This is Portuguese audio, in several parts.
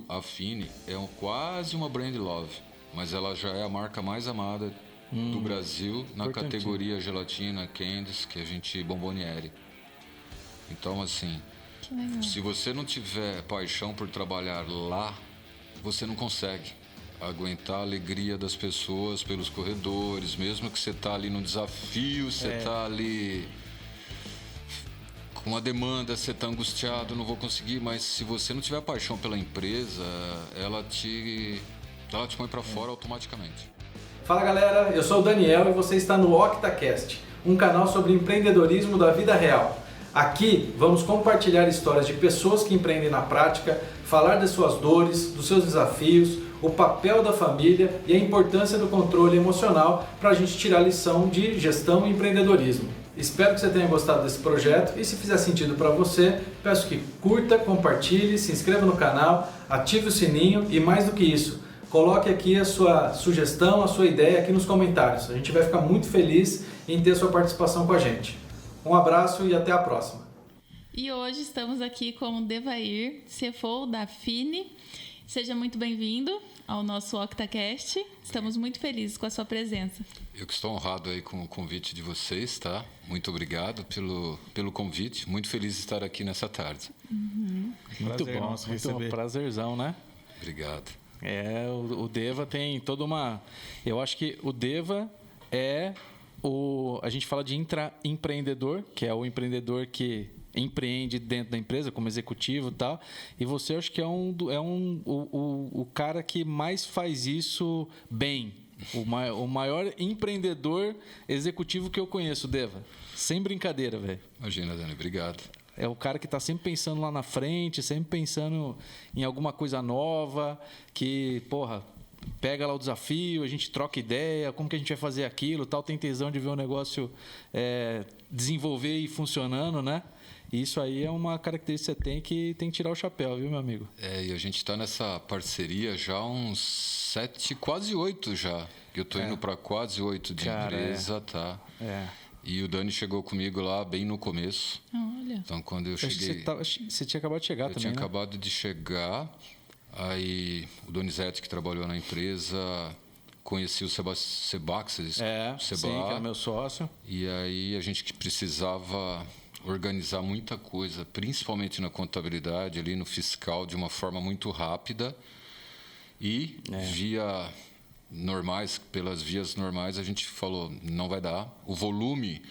a Fini é quase uma brand love, mas ela já é a marca mais amada do Brasil na categoria gelatina, candies, que a gente bomboniere. Então, assim, se você não tiver paixão por trabalhar lá, você não consegue aguentar a alegria das pessoas pelos corredores, mesmo que você tá ali no desafio, você tá ali com uma demanda, você tá angustiado, não vou conseguir, mas se você não tiver paixão pela empresa, ela te põe para fora automaticamente. Fala galera, eu sou o Daniel e você está no OctaCast, um canal sobre empreendedorismo da vida real. Aqui vamos compartilhar histórias de pessoas que empreendem na prática, falar das suas dores, dos seus desafios, o papel da família e a importância do controle emocional para a gente tirar lição de gestão e empreendedorismo. Espero que você tenha gostado desse projeto e se fizer sentido para você, peço que curta, compartilhe, se inscreva no canal, ative o sininho e mais do que isso, coloque aqui a sua sugestão, a sua ideia aqui nos comentários. A gente vai ficar muito feliz em ter sua participação com a gente. Um abraço e até a próxima. E hoje estamos aqui com o Devair, CFO da Fini. Seja muito bem-vindo ao nosso OctaCast. Estamos muito felizes com a sua presença. Eu que estou honrado aí com o convite de vocês, tá? Muito obrigado pelo convite. Muito feliz de estar aqui nessa tarde. Muito bom, muito prazerzão, né? Obrigado. O Deva tem toda uma... Eu acho que o Deva é a gente fala de intraempreendedor, que é o empreendedor que empreende dentro da empresa como executivo e tal. E você, acho que o cara que mais faz isso bem. O maior empreendedor executivo que eu conheço, Deva. Sem brincadeira, velho. Imagina, Dani. Obrigado. É o cara que está sempre pensando lá na frente, sempre pensando em alguma coisa nova, que, pega lá o desafio, a gente troca ideia, como que a gente vai fazer aquilo, tal, tem tesão de ver o negócio desenvolver e funcionando, né? E isso aí é uma característica que tem que tirar o chapéu, viu, meu amigo? E a gente está nessa parceria já há uns 7, quase 8 já. Eu estou indo para quase 8 de empresa, tá? E o Dani chegou comigo lá bem no começo. Olha. Então, quando eu cheguei... Você tinha acabado de chegar também, Eu tinha né? acabado de chegar. Aí, o Donizete, que trabalhou na empresa, conheci o Seba, sim, que era meu sócio. E aí, a gente que precisava organizar muita coisa, principalmente na contabilidade, ali no fiscal, de uma forma muito rápida. E pelas vias normais, a gente falou, não vai dar. O volume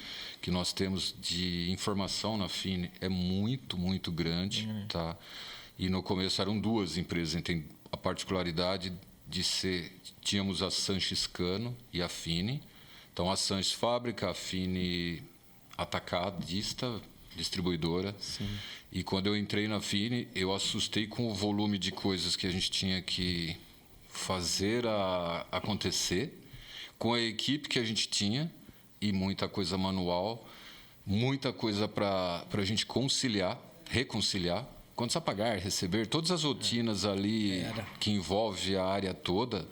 que nós temos de informação na Fini é muito, muito grande, tá? E no começo eram 2 empresas, tem a particularidade de tínhamos a Sanches Cano e a Fini. Então, a Sanches fábrica, a Fini atacadista, distribuidora. Sim. E quando eu entrei na Fini, eu assustei com o volume de coisas que a gente tinha que fazer acontecer, com a equipe que a gente tinha e muita coisa manual, muita coisa para a gente reconciliar. Quando você pagar, receber, todas as rotinas ali que envolve a área toda.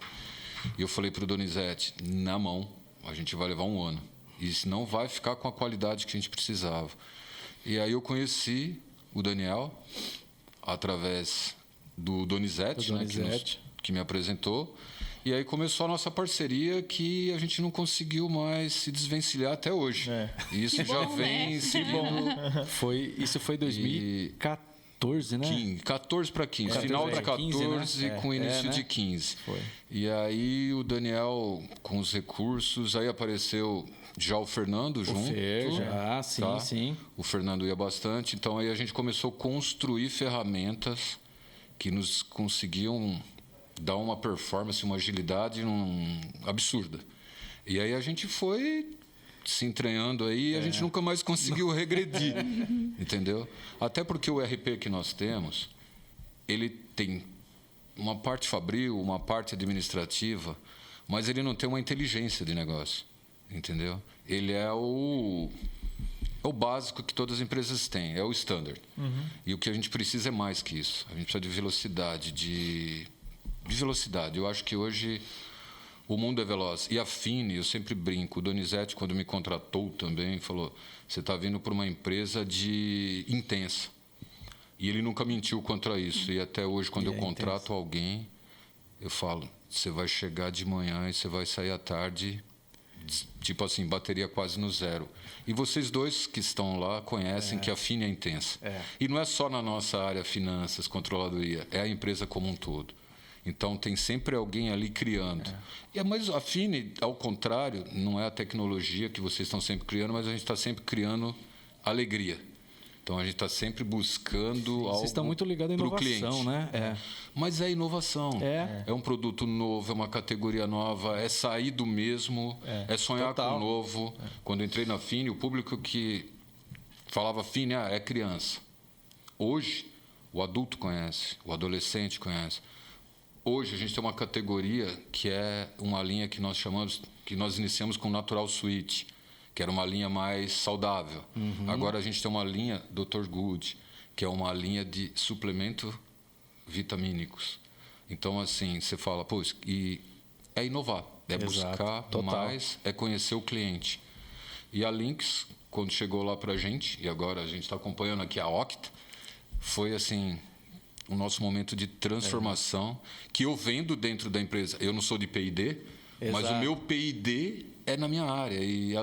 E eu falei para o Donizete, na mão, a gente vai levar 1 ano. E isso não vai ficar com a qualidade que a gente precisava. E aí eu conheci o Daniel através do Donizete, né, que me apresentou. E aí começou a nossa parceria que a gente não conseguiu mais se desvencilhar até hoje. E isso já vem seguindo... Isso foi 2014, né? 14 para 15. Final de 14 né? Com início de 15. Foi. E aí o Daniel, com os recursos, aí apareceu já o Fernando junto. Sim. O Fernando ia bastante. Então aí a gente começou a construir ferramentas que nos conseguiam dar uma performance, uma agilidade absurda. E aí a gente foi se entranhando aí e a gente nunca mais conseguiu regredir, entendeu? Até porque o RP que nós temos, ele tem uma parte fabril, uma parte administrativa, mas ele não tem uma inteligência de negócio, entendeu? Ele é o básico que todas as empresas têm, é o standard. E o que a gente precisa é mais que isso. A gente precisa de velocidade, de velocidade. Eu acho que hoje o mundo é veloz. E a Fini, eu sempre brinco, o Donizete, quando me contratou também, falou, você está vindo para uma empresa intensa. E ele nunca mentiu contra isso. E até hoje, quando eu contrato intenso. alguém, eu falo, você vai chegar de manhã e você vai sair à tarde, tipo assim, bateria quase no zero. E vocês dois que estão lá conhecem que a Fini é intensa. E não é só na nossa área finanças, controladoria, é a empresa como um todo. Então, tem sempre alguém ali criando. Mas a Fini, ao contrário, não é a tecnologia que vocês estão sempre criando, mas a gente está sempre criando alegria. Então, a gente está sempre buscando algo. Vocês estão muito ligados à pro inovação, cliente. né? Mas é inovação. É um produto novo, é uma categoria nova, é sair do mesmo, é sonhar Total. com o novo. Quando eu entrei na Fini, o público que falava Fini é criança. Hoje, o adulto conhece, o adolescente conhece. Hoje, a gente tem uma categoria que é uma linha que nós chamamos, que nós iniciamos com Natural Sweet, que era uma linha mais saudável. Agora a gente tem uma linha Dr. Good, que é uma linha de suplemento vitamínicos. Então, assim, você fala, pô, e é inovar, é buscar mais, é conhecer o cliente. E a Lynx, quando chegou lá para a gente, e agora a gente está acompanhando aqui a Octa, foi assim, o nosso momento de transformação, que eu vendo dentro da empresa. Eu não sou de P&D, mas o meu P&D é na minha área. E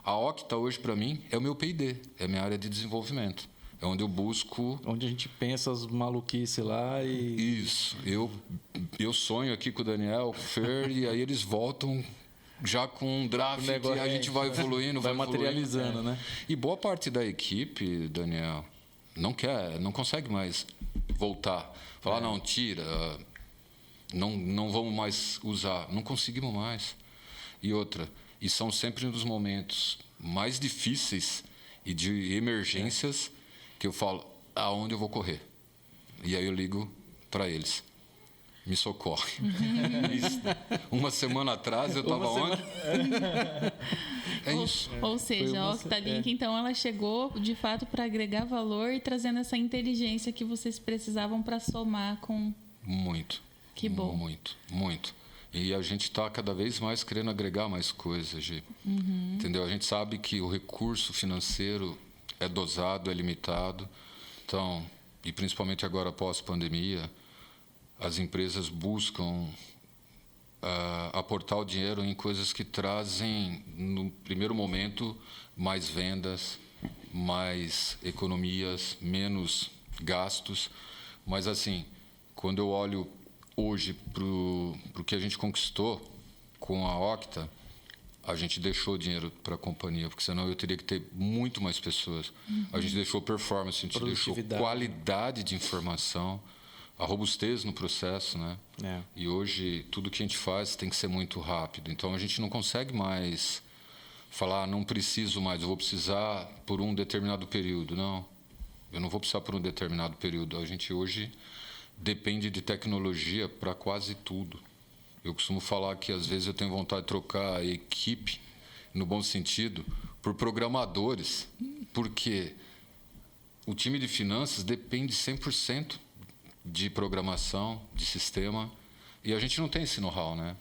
a Octa hoje, para mim, é o meu P&D, é a minha área de desenvolvimento. É onde eu busco... Onde a gente pensa as maluquices lá e... Isso. Eu sonho aqui com o Daniel, com o Fer, e aí eles voltam já com um draft e a gente vai evoluindo, vai materializando, né? E boa parte da equipe, Daniel, não consegue mais voltar. Falar, não, tira, não vamos mais usar. Não conseguimos mais. E outra, e são sempre nos momentos mais difíceis e de emergências que eu falo, aonde eu vou correr? E aí eu ligo para eles. Me socorre. Uma semana atrás eu estava onde? É isso. Ou seja, a Octalink, então, ela chegou de fato para agregar valor e trazendo essa inteligência que vocês precisavam para somar com... Muito. Que bom. Muito. E a gente está cada vez mais querendo agregar mais coisas, Gi. Entendeu? A gente sabe que o recurso financeiro é dosado, é limitado. Então, e principalmente agora após pandemia, as empresas buscam aportar o dinheiro em coisas que trazem, no primeiro momento, mais vendas, mais economias, menos gastos. Mas, assim, quando eu olho hoje para o que a gente conquistou com a Octa, a gente deixou dinheiro para a companhia, porque senão eu teria que ter muito mais pessoas. A gente deixou performance, a gente deixou qualidade de informação, a robustez no processo, né? E hoje tudo que a gente faz tem que ser muito rápido. Então a gente não consegue mais falar, não preciso mais, eu vou precisar por um determinado período. Não, eu não vou precisar por um determinado período. A gente hoje depende de tecnologia para quase tudo. Eu costumo falar que às vezes eu tenho vontade de trocar a equipe, no bom sentido, por programadores, porque o time de finanças depende 100% de programação, de sistema, e a gente não tem esse know-how, né?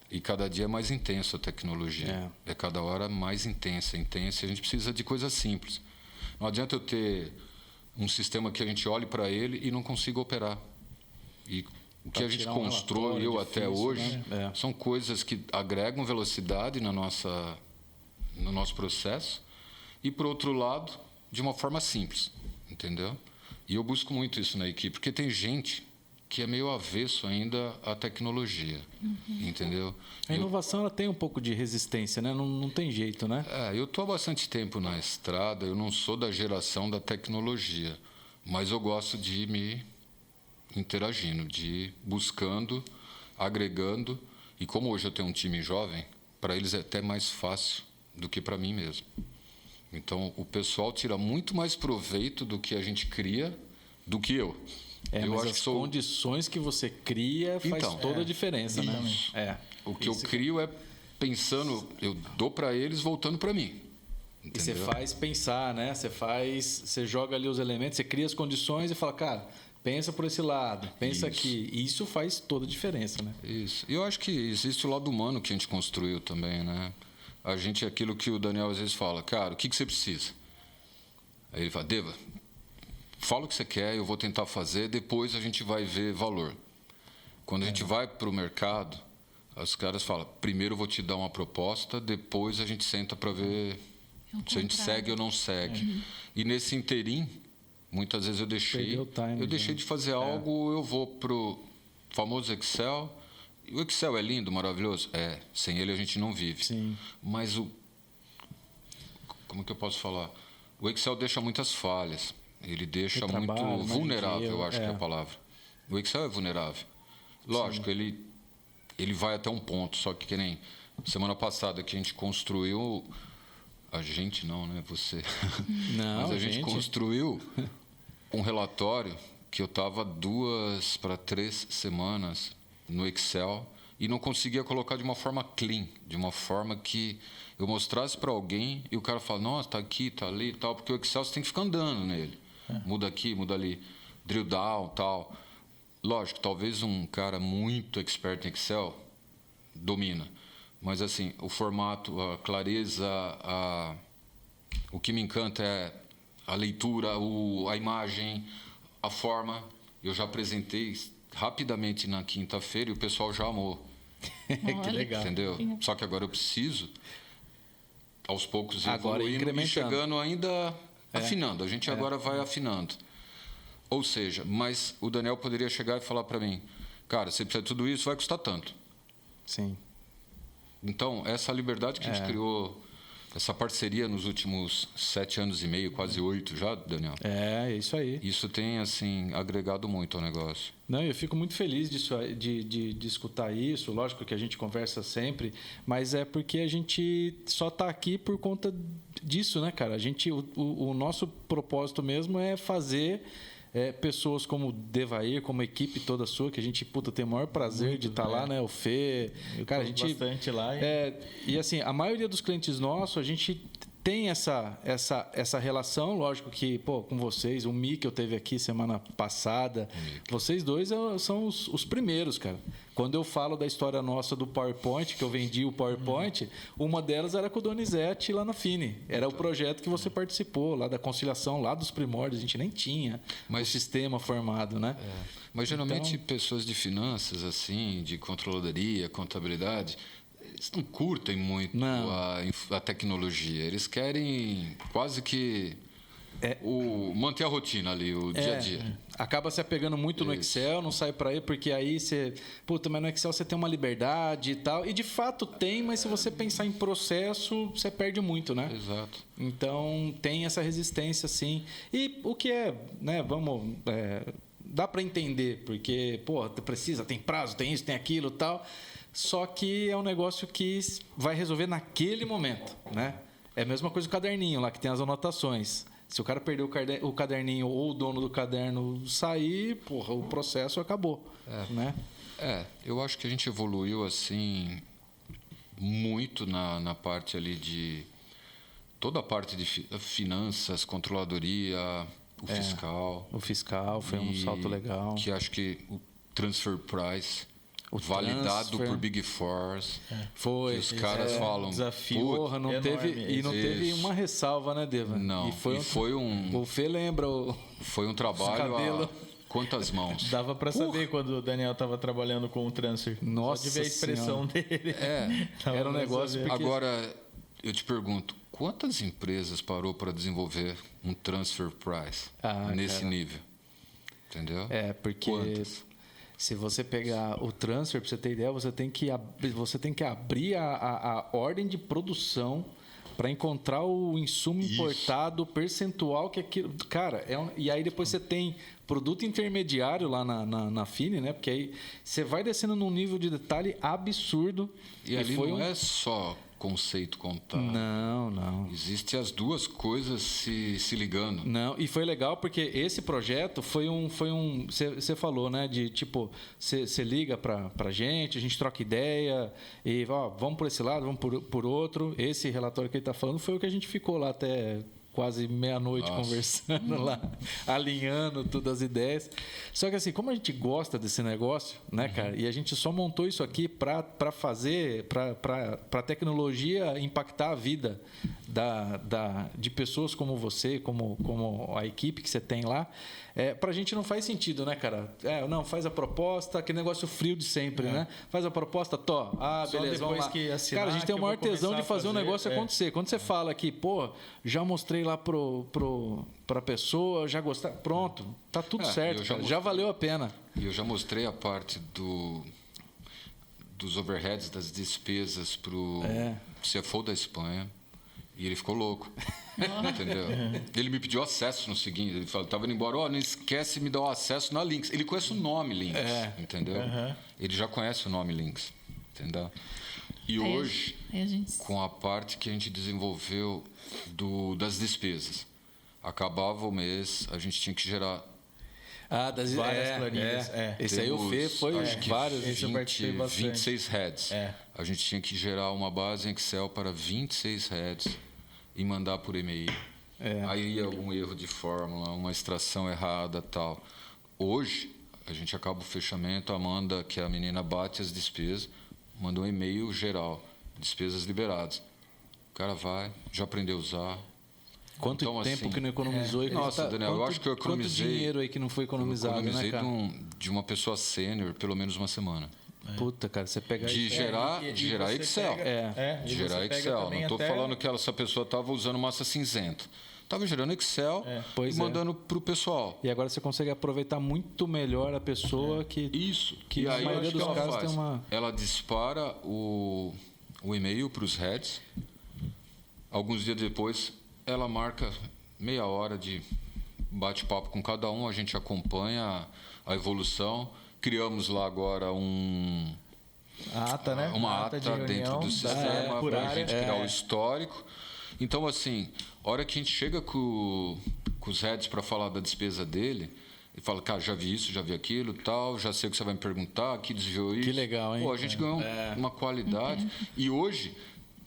E cada dia é mais intenso a tecnologia. É cada hora mais intensa, e a gente precisa de coisas simples. Não adianta eu ter um sistema que a gente olhe para ele e não consiga operar. E o que a gente construiu até hoje são coisas que agregam velocidade no nosso processo e, por outro lado, de uma forma simples, entendeu? E eu busco muito isso na equipe, porque tem gente que é meio avesso ainda à tecnologia, entendeu? A inovação ela tem um pouco de resistência, né? Não tem jeito, né? Eu estou há bastante tempo na estrada, eu não sou da geração da tecnologia, mas eu gosto de me interagindo, de ir buscando, agregando. E como hoje eu tenho um time jovem, para eles é até mais fácil do que para mim mesmo. Então, o pessoal tira muito mais proveito do que a gente cria do que eu. Eu mas acho as que condições que você cria faz toda a diferença, né? O que eu crio é pensando, eu dou para eles voltando para mim. Entendeu? E você faz pensar, né? Você joga ali os elementos, você cria as condições e fala, cara, pensa por esse lado, pensa aqui. E isso faz toda a diferença, né? Isso. E eu acho que existe o lado humano que a gente construiu também, né? A gente, aquilo que o Daniel às vezes fala, cara, o que você precisa? Aí ele fala, Deva, fala o que você quer, eu vou tentar fazer, depois a gente vai ver valor. Quando a gente vai para o mercado, os caras falam, primeiro eu vou te dar uma proposta, depois a gente senta para ver se a gente segue ou não segue. E nesse interim, muitas vezes eu deixei de fazer algo, eu vou pro famoso Excel. E o Excel é lindo, maravilhoso? Sem ele a gente não vive. Sim. Mas como que eu posso falar? O Excel deixa muitas falhas. Ele deixa muito vulnerável, eu acho que é a palavra. O Excel é vulnerável. Lógico, ele vai até um ponto, só que nem semana passada que a gente construiu... A gente não, né? Você. Não, mas a gente construiu um relatório que eu estava 2 para 3 semanas no Excel e não conseguia colocar de uma forma clean, de uma forma que eu mostrasse para alguém e o cara fala, nossa, tá aqui, tá ali e tal, porque o Excel você tem que ficar andando nele. Muda aqui, muda ali, drill down, tal. Lógico, talvez um cara muito expert em Excel domina. Mas, assim, o formato, a clareza, o que me encanta é a leitura, a imagem, a forma. Eu já apresentei rapidamente na quinta-feira e o pessoal já amou. Que legal. Entendeu? Só que agora eu preciso, aos poucos, agora evoluindo e chegando ainda afinando. A gente agora vai afinando. Ou seja, mas o Daniel poderia chegar e falar para mim, cara, você precisa de tudo isso, vai custar tanto. Sim. Então, essa liberdade que a gente criou, essa parceria nos últimos 7 anos e meio, quase 8 já, Daniel. É isso aí. Isso tem, assim, agregado muito ao negócio. Não, eu fico muito feliz de escutar isso. Lógico que a gente conversa sempre, mas é porque a gente só está aqui por conta disso, né, cara? O nosso propósito mesmo é fazer... pessoas como o Devair, como a equipe toda sua, que a gente tem o maior prazer de estar lá, né? O Fê. Cara, a gente bastante lá. E assim, a maioria dos clientes nossos, a gente tem essa relação, lógico que, com vocês, o Mikkel teve aqui semana passada. Vocês dois são os primeiros, cara. Quando eu falo da história nossa do PowerPoint, que eu vendi o PowerPoint, uma delas era com o Donizete lá na Fini. Era o projeto que você participou, lá da conciliação, lá dos primórdios. A gente nem tinha o sistema formado, né? Mas, geralmente, pessoas de finanças, assim, de controladoria, contabilidade... Eles não curtem muito a tecnologia. Eles querem quase que manter a rotina ali, o dia a dia. Acaba se apegando muito no Excel, não sai para aí, porque aí você... mas no Excel você tem uma liberdade e tal. E, de fato, tem, mas se você pensar em processo, você perde muito, né? Exato. Então, tem essa resistência, sim. E o que né? Dá para entender, porque, precisa, tem prazo, tem isso, tem aquilo e tal... Só que é um negócio que vai resolver naquele momento, né? É a mesma coisa do caderninho lá, que tem as anotações. Se o cara perder o caderninho ou o dono do caderno sair, o processo acabou, né? Eu acho que a gente evoluiu, assim, muito na parte ali de... Toda a parte de finanças, controladoria, o fiscal. O fiscal foi um salto legal. Que acho que o transfer price... validado por Big Fours. Foi. Que os caras falam. Desafio. Não teve uma ressalva, né, Deva? Não. O Fê lembra. Foi um trabalho a quantas mãos. Dava para saber quando o Daniel estava trabalhando com o transfer. Nossa, só de ver a expressão dele. Era um negócio. Porque... Agora, eu te pergunto, quantas empresas parou para desenvolver um transfer price nesse nível? Entendeu? Porque... Quantas? Se você pegar o transfer, para você ter ideia, você tem que abrir a ordem de produção para encontrar o insumo importado, percentual que aquilo... Cara, e aí depois você tem produto intermediário lá na Fini, né? Porque aí você vai descendo num nível de detalhe absurdo. E ali não é só conceito contábil. Não. Existem as duas coisas se ligando. Não, e foi legal porque esse projeto foi um você falou, né, de tipo, você liga pra gente, a gente troca ideia e vamos por esse lado, vamos por outro. Esse relatório que ele está falando foi o que a gente ficou lá até quase meia-noite conversando lá, alinhando todas as ideias. Só que assim, como a gente gosta desse negócio, né, cara, e a gente só montou isso aqui para fazer, para a tecnologia impactar a vida de pessoas como você, como a equipe que você tem lá, pra gente não faz sentido, né, cara? Não, faz a proposta, aquele negócio frio de sempre, né? Faz a proposta, Só beleza, vamos depois lá. que assinar, Cara, a gente tem o que eu maior vou tesão de começar a fazer um fazer, negócio acontecer. Quando você fala aqui, já mostrei lá pra pessoa, já gostar, pronto, tá tudo certo, cara, já valeu a pena. E eu já mostrei a parte dos overheads, das despesas pro CFO da Espanha. E ele ficou louco. Entendeu? Ele me pediu acesso no seguinte. Ele falou, estava indo embora, não esquece de me dar o acesso na Lynx. Ele conhece o nome Lynx, entendeu? Ele já conhece o nome Lynx, entendeu? E hoje, com a parte que a gente desenvolveu das despesas, acabava o mês, a gente tinha que gerar várias planilhas. Esse aí o Fê foi vários. 26 heads. A gente tinha que gerar uma base em Excel para 26 heads e mandar por e-mail. Aí algum erro de fórmula, uma extração errada, tal. Hoje, a gente acaba o fechamento, a Amanda, que é a menina, bate as despesas, manda um e-mail geral, despesas liberadas. O cara vai, já aprendeu a usar. Quanto então, tempo assim, que não economizou? Nossa, Daniel, eu acho que eu economizei... Quanto dinheiro aí que não foi economizado, eu economizei, né, cara? de uma pessoa sênior, pelo menos uma semana. Puta, cara, você pega... De gerar Excel. De gerar Excel. Não estou falando que essa pessoa estava usando massa cinzenta. Estava gerando Excel e mandando para o pessoal. E agora você consegue aproveitar muito melhor a pessoa que... Isso. Que e a aí, maioria dos ela casos faz? tem uma... Ela dispara o e-mail para os heads. Alguns dias depois, ela marca meia hora de bate-papo com cada um. A gente acompanha a evolução. Criamos lá agora uma ata de reunião, dentro do sistema para a gente criar o histórico. Então, assim, a hora que a gente chega com os heads para falar da despesa dele, ele fala, cara, já vi isso, já vi aquilo, tal, já sei o que você vai me perguntar, aqui desviou isso. Que legal, hein? Pô, a gente ganhou uma qualidade. E hoje,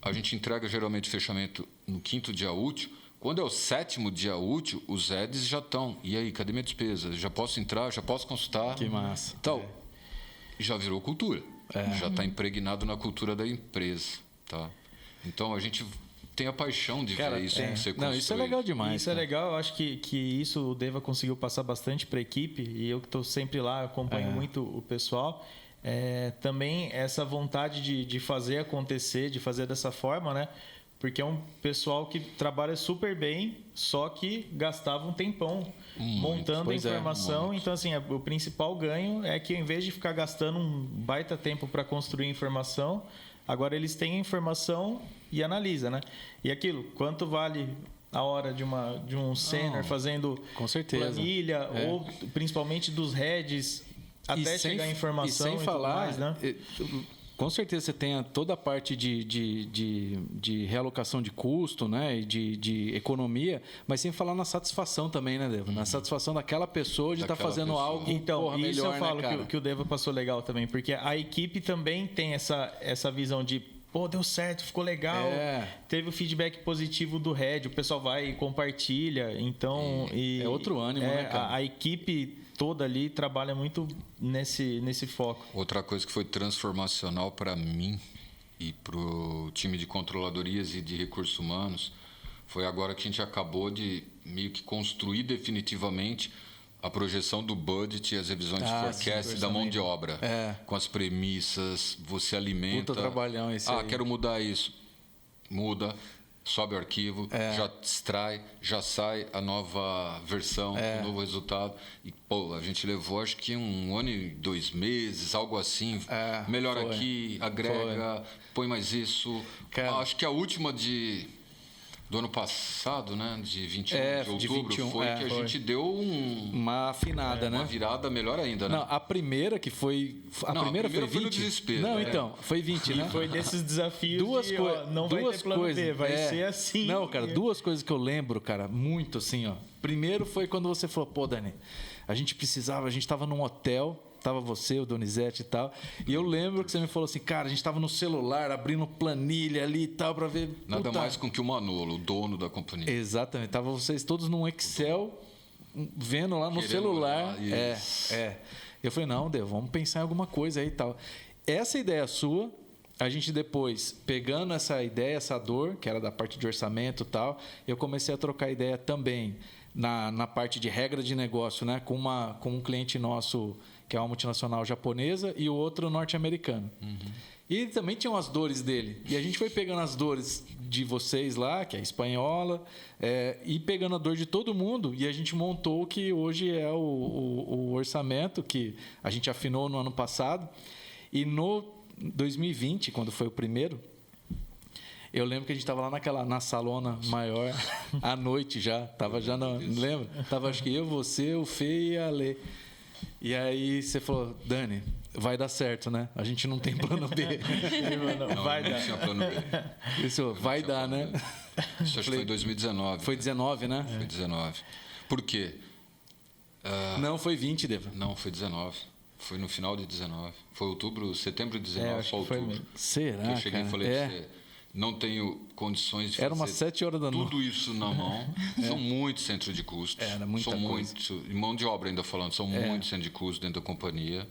a gente entrega geralmente o fechamento no 5º dia útil. Quando é o 7º dia útil, os heads já estão. E aí, cadê minha despesa? Já posso entrar? Já posso consultar? Que massa. Então, já virou cultura. Já está impregnado na cultura da empresa. Tá? Então, a gente tem a paixão de ver isso ser construído. Não, isso é legal demais. Isso é legal. Eu acho que isso o Deva conseguiu passar bastante para a equipe. E eu que estou sempre lá, acompanho muito o pessoal. Também essa vontade de fazer acontecer, de fazer dessa forma, né? Porque é um pessoal que trabalha super bem, só que gastava um tempão montando a informação. Então, assim, o principal ganho é que, ao invés de ficar gastando um baita tempo para construir informação, agora eles têm a informação e analisa, né? E aquilo, quanto vale a hora de um sênior fazendo com certeza. Planilha, ou principalmente dos heads, até chegar a informação e sem falar, mais, né? Com certeza você tem toda a parte de realocação de custo, né? E de economia, mas sem falar na satisfação também, né, Deva? Na satisfação daquela pessoa de estar fazendo algo então, melhor, isso eu falo, né, que o Deva passou legal também, porque a equipe também tem essa visão de deu certo, ficou legal, teve o feedback positivo do head, o pessoal vai e compartilha, então... é outro ânimo, né, cara? A equipe toda ali trabalha muito nesse foco. Outra coisa que foi transformacional para mim e para o time de controladorias e de recursos humanos foi agora que a gente acabou de meio que construir definitivamente a projeção do budget e as revisões de forecast da mão de obra. Com as premissas, você alimenta... Puta trabalhão esse aí. Quero mudar isso. Muda, sobe o arquivo, já extrai, já sai a nova versão, o novo resultado. E, a gente levou acho que 1 ano e 2 meses, algo assim. Melhora aqui, agrega, põe mais isso. Acho que a última do ano passado, né, de 21 de outubro, foi que a gente deu uma afinada, né? Uma virada melhor ainda, né? Não, a primeira que foi... A primeira foi 20? Foi no desespero. Não, então, foi 20, né? Foi desses desafios não vai ter plano B, vai ser assim. Não, cara, 2 coisas que eu lembro, cara, muito assim, ó. Primeiro foi quando você falou, Dani, a gente estava num hotel... Tava você, o Donizete e tal. E eu lembro que você me falou assim, cara, a gente tava no celular, abrindo planilha ali e tal, para ver... Nada mais com que o Manolo, o dono da companhia. Exatamente. Tava vocês todos num Excel, vendo lá no celular. Eu falei, não, Deus, vamos pensar em alguma coisa aí e tal. Essa ideia sua a gente depois, pegando essa ideia, essa dor, que era da parte de orçamento e tal, eu comecei a trocar ideia também na parte de regra de negócio, né? Com um cliente nosso, que é uma multinacional japonesa, e o outro norte-americano. E também tinham as dores dele. E a gente foi pegando as dores de vocês lá, que é espanhola, e pegando a dor de todo mundo, e a gente montou o que hoje é o orçamento, que a gente afinou no ano passado. E no 2020, quando foi o primeiro, eu lembro que a gente estava lá na salona maior, à noite já. Tava já não lembra? Tava acho que eu, você, o Fê e a Lê. E aí você falou, Dani, vai dar certo, né? A gente não tem plano B. Não, vai não dar. tinha plano B. Isso, vai dar, né? Isso acho que foi em 2019. Foi 19, né? Foi 19. Por quê? Não, foi 20, Deva. Não, foi 19. Foi no final de 19. Foi setembro de 19 acho para que foi outubro. mesmo. Será, Que eu cheguei cara? e falei pra você, não tenho condições de Era umas fazer 7 horas da noite. tudo isso na mão. São muitos centros de custos. Era muita são coisa. muitos. E mão de obra ainda falando, são muitos centros de custos dentro da companhia.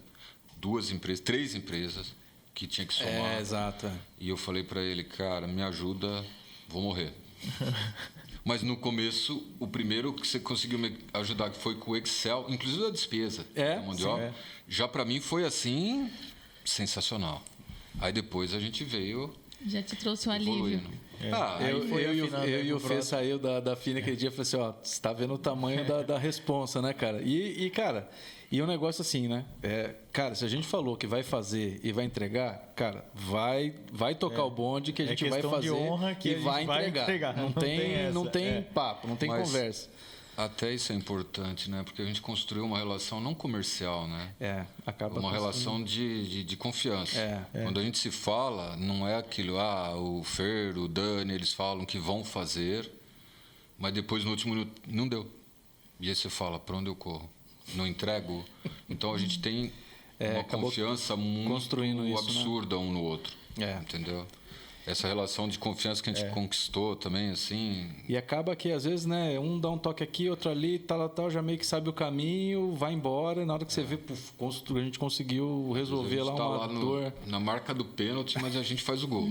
3 empresas que tinha que somar. Exato. E eu falei para ele, cara, me ajuda, vou morrer. Mas no começo, o primeiro que você conseguiu me ajudar, que foi com o Excel, inclusive a despesa da mão de obra, já para mim foi assim, sensacional. Aí depois a gente veio Já te trouxe um alívio. evoluindo. Eu e o Fê saiu da Fini aquele dia e falei assim, ó, você tá vendo o tamanho da responsa, né, cara? Cara, e um negócio assim, né? Cara, se a gente falou que vai fazer e vai entregar, cara, vai tocar o bonde que a gente vai questão de fazer honra que e a gente vai vai entregar. entregar. Não tem essa. papo, não tem Mas conversa. Até isso é importante, né? Porque a gente construiu uma relação não comercial, né? Acaba Uma construindo. relação de confiança. Quando a gente se fala, não é aquilo, o Fer, o Dani, eles falam que vão fazer, mas depois no último minuto não deu. E aí você fala, para onde eu corro? Não entrego? Então a gente tem uma acabou confiança muito construindo isso, absurda um no outro. Entendeu? Essa relação de confiança que a gente conquistou também, assim. E acaba que, às vezes, né, um dá um toque aqui, outro ali, tal, já meio que sabe o caminho, vai embora, e na hora que você vê, a gente conseguiu resolver a gente lá tá uma dor. na marca do pênalti, mas a gente faz o gol. A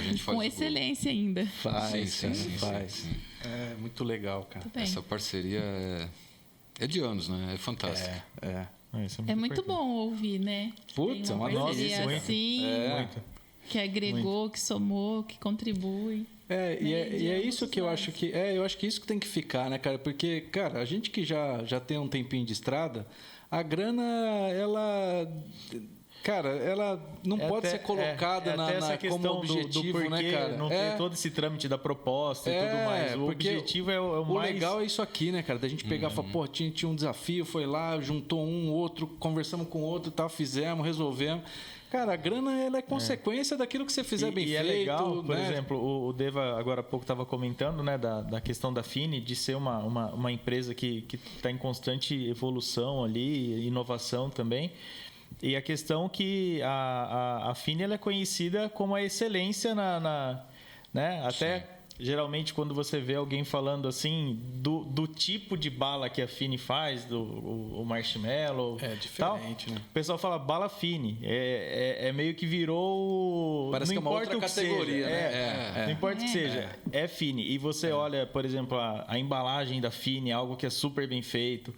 gente faz Com o gol. excelência ainda. Faz. Sim. É muito legal, cara. Tudo bem. Essa parceria é de anos, né? É fantástica. Isso É muito bom ouvir, né? Putz, Tem é uma parceria delícia. assim, Muito. que agregou, que somou, que contribui. E é isso que eu acho que... eu acho que isso que tem que ficar, né, cara? Porque, cara, a gente que já tem um tempinho de estrada, a grana, ela... Cara, ela não pode ser colocada como objetivo, do né, cara? Não ter todo esse trâmite da proposta e tudo mais. O objetivo é o mais... O legal é isso aqui, né, cara? Da gente pegar e falar, pô, tinha um desafio, foi lá, juntou um, outro, conversamos com o outro, tal, fizemos, resolvemos. Cara, a grana ela é consequência daquilo que você fizer bem feito. É legal, por né? exemplo, o Deva agora há pouco estava comentando, né, da questão da Fini, de ser uma empresa que está em constante evolução ali, inovação também. E a questão que a Fini ela é conhecida como a excelência né? Até... Sim. Geralmente, quando você vê alguém falando assim do tipo de bala que a Fini faz, o marshmallow, diferente, tal, né? O pessoal fala bala Fini. É meio que virou... Parece não que é uma importa outra o que categoria, seja. né? Não importa o que seja, é Fini. E você olha, por exemplo, a embalagem da Fini, algo que é super bem feito.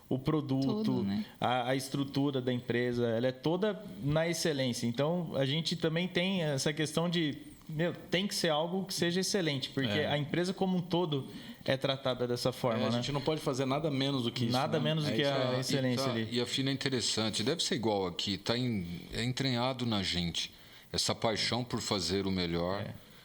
O produto, tudo, né? a estrutura da empresa, ela é toda na excelência. Então, a gente também tem essa questão de... tem que ser algo que seja excelente, porque a empresa como um todo é tratada dessa forma, A né? gente não pode fazer nada menos do que isso. Nada né? menos do que a excelência ali. E a Fina é interessante, deve ser igual aqui, é entranhado na gente. Essa paixão por fazer o melhor,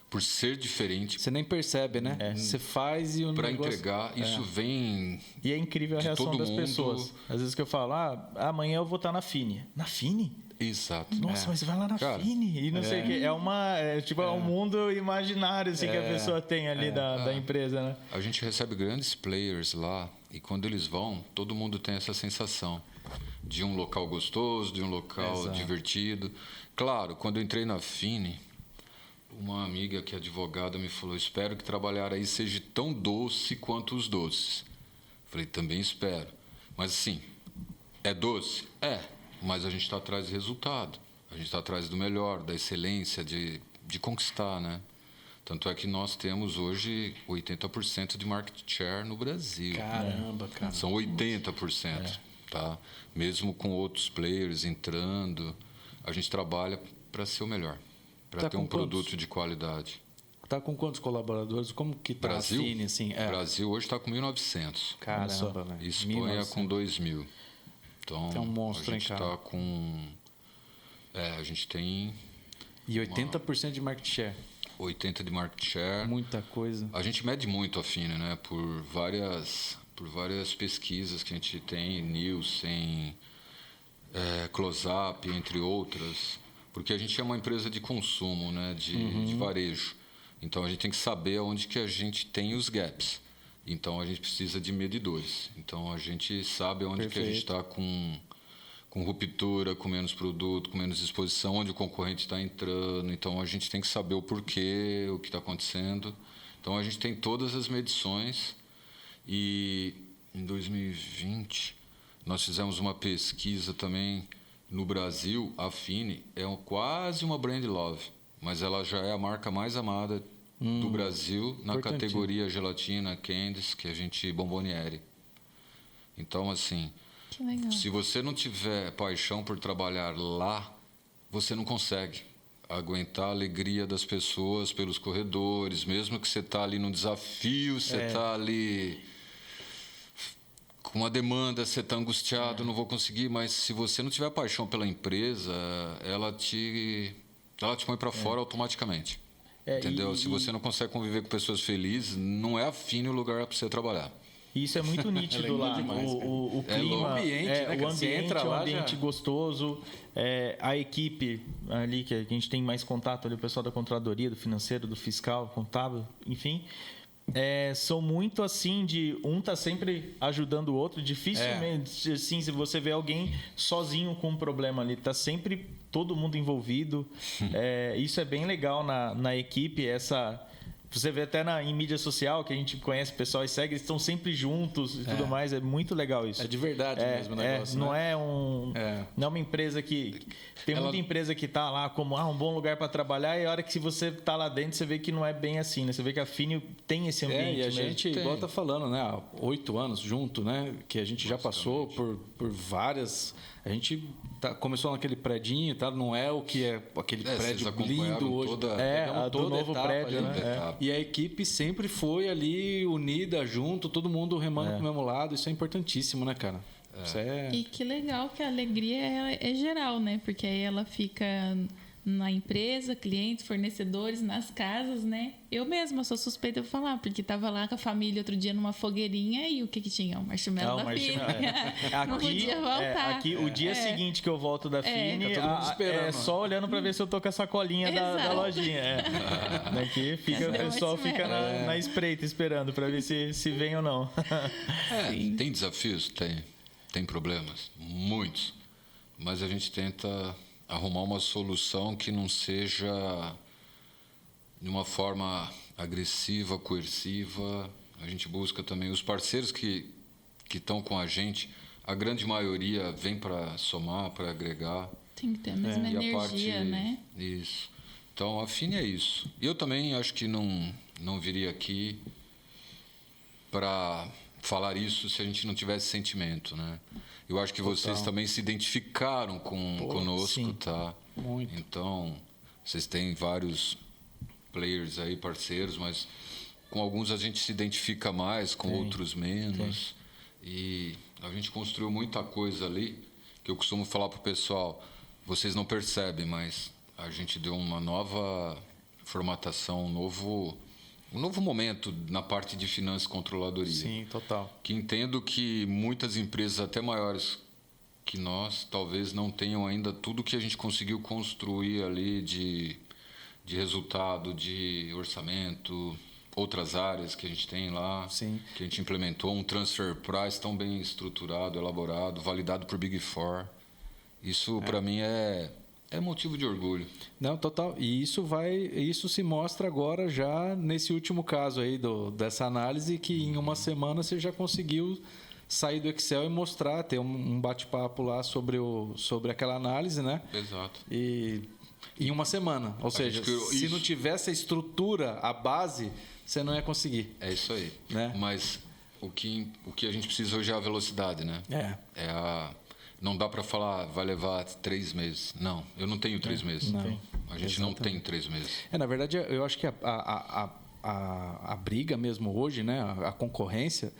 por ser diferente. Você nem percebe, né? Você faz e o Para negócio... entregar, isso vem... E é incrível a de reação todo das mundo. pessoas. Às vezes que eu falo, amanhã eu vou estar na Fini. Na Fini? Exato. Nossa, mas vai lá na Cara, Fini e não sei o quê. É um mundo imaginário assim, que a pessoa tem ali da empresa, né? A gente recebe grandes players lá e quando eles vão, todo mundo tem essa sensação de um local gostoso, de um local divertido. Claro, quando eu entrei na Fini, uma amiga que é advogada me falou, espero que trabalhar aí seja tão doce quanto os doces. Falei, também espero. Mas assim, é doce? É. Mas a gente está atrás de resultado. A gente está atrás do melhor, da excelência, de conquistar, né? Tanto é que nós temos hoje 80% de market share no Brasil. Caramba, cara. São 80%, tá? Mesmo com outros players entrando, a gente trabalha para ser o melhor, para Tá ter com um quantos? produto de qualidade. Tá com quantos colaboradores? Como que tá Brasil? a Fini, assim? Brasil hoje está com 1.900. Caramba, velho. E Espanha 1.900. com 2.000. Então, É um monstro, a hein, gente cara? está com... a gente tem E 80% de market share. 80% de market share. Muita coisa. A gente mede muito a Fini, né? Por várias pesquisas que a gente tem, Nielsen, Close-Up, entre outras, porque a gente é uma empresa de consumo, né? De varejo. Então a gente tem que saber onde que a gente tem os gaps. Então a gente precisa de medidores. Então a gente sabe onde que a gente está com ruptura, com menos produto, com menos exposição, onde o concorrente está entrando. Então a gente tem que saber o porquê, o que está acontecendo. Então a gente tem todas as medições e em 2020 nós fizemos uma pesquisa também no Brasil. A Fini é quase uma brand love, mas ela já é a marca mais amada do Brasil na categoria gelatina, candies, que a gente bomboniere. Então assim, Que legal. se você não tiver paixão por trabalhar lá, você não consegue aguentar a alegria das pessoas pelos corredores, mesmo que você está ali no desafio, você está ali com uma demanda, você está angustiado, não vou conseguir, mas se você não tiver paixão pela empresa, ela te põe para fora automaticamente. Entendeu? Se você não consegue conviver com pessoas felizes, não é Fini o lugar para você trabalhar. Isso é muito nítido lá. demais, o É clima, o ambiente, né, cara? o Você ambiente, entra é um lá, ambiente já- gostoso. A equipe ali, que a gente tem mais contato ali, o pessoal da controladoria, do financeiro, do fiscal, contábil, enfim. São muito assim de um tá sempre ajudando o outro. Dificilmente, assim, se você vê alguém sozinho com um problema ali, tá sempre todo mundo envolvido. Isso é bem legal na equipe, você vê até em mídia social, que a gente conhece o pessoal e segue, eles estão sempre juntos e tudo mais. É muito legal isso. É de verdade mesmo o negócio, não né? não é uma empresa que... Tem muita empresa que tá lá como um bom lugar para trabalhar, e a hora que você tá lá dentro, você vê que não é bem assim, né? Você vê que a Fini tem esse ambiente E a mesmo. gente, igual tá falando, né? Há 8 anos junto, né? Que a gente já passou por várias... A gente começou naquele predinho, tá? Não é o que é aquele Vocês prédio acompanharam lindo hoje. a do toda a novo etapa prédio, ali, né? E a equipe sempre foi ali unida, junto, todo mundo remando pro mesmo lado. Isso é importantíssimo, né, cara? Isso é... E que legal que a alegria é geral, né? Porque aí ela fica na empresa, clientes, fornecedores, nas casas, né? Eu mesma sou suspeita de falar, porque tava lá com a família outro dia numa fogueirinha e o que tinha? O marshmallow da Fini. Não podia voltar. Aqui, o dia seguinte que eu volto da Fini, Fica todo mundo esperando. só olhando para ver se eu tô com a sacolinha da Exato. lojinha. Daqui Cadê o o pessoal fica marshmallow? na espreita esperando para ver se vem ou não. Tem desafios? Tem problemas, muitos. Mas a gente tenta arrumar uma solução que não seja de uma forma agressiva, coerciva. A gente busca também os parceiros que estão com a gente. A grande maioria vem para somar, para agregar. Tem que ter a mesma E a energia, parte, né? Isso. Então, a Fini é isso. E eu também acho que não viria aqui para falar isso se a gente não tivesse sentimento, né? Eu acho que vocês também se identificaram conosco, sim. tá? Muito. Então, vocês têm vários players aí, parceiros, mas com alguns a gente se identifica mais, com outros menos. E a gente construiu muita coisa ali, que eu costumo falar pro pessoal, vocês não percebem, mas a gente deu uma nova formatação, um novo momento na parte de finanças e controladoria. Sim, total. Que entendo que muitas empresas, até maiores que nós, talvez não tenham ainda tudo que a gente conseguiu construir ali de resultado, de orçamento, outras áreas que a gente tem lá, Sim. que a gente implementou, um transfer price tão bem estruturado, elaborado, validado por Big Four. Isso, para mim, é motivo de orgulho. Não, total. E isso se mostra agora já nesse último caso aí dessa análise, que em uma semana você já conseguiu sair do Excel e mostrar, ter um bate-papo lá sobre aquela análise, né? Exato. E em uma semana. Ou seja, se não tivesse a estrutura, a base, você não ia conseguir. É isso aí. Né? Mas o que a gente precisa hoje é a velocidade, né? Não dá para falar, vai levar 3 meses. Não, eu não tenho 3 meses. Não. A gente não tem 3 meses. Na verdade, eu acho que a briga mesmo hoje, né, a concorrência,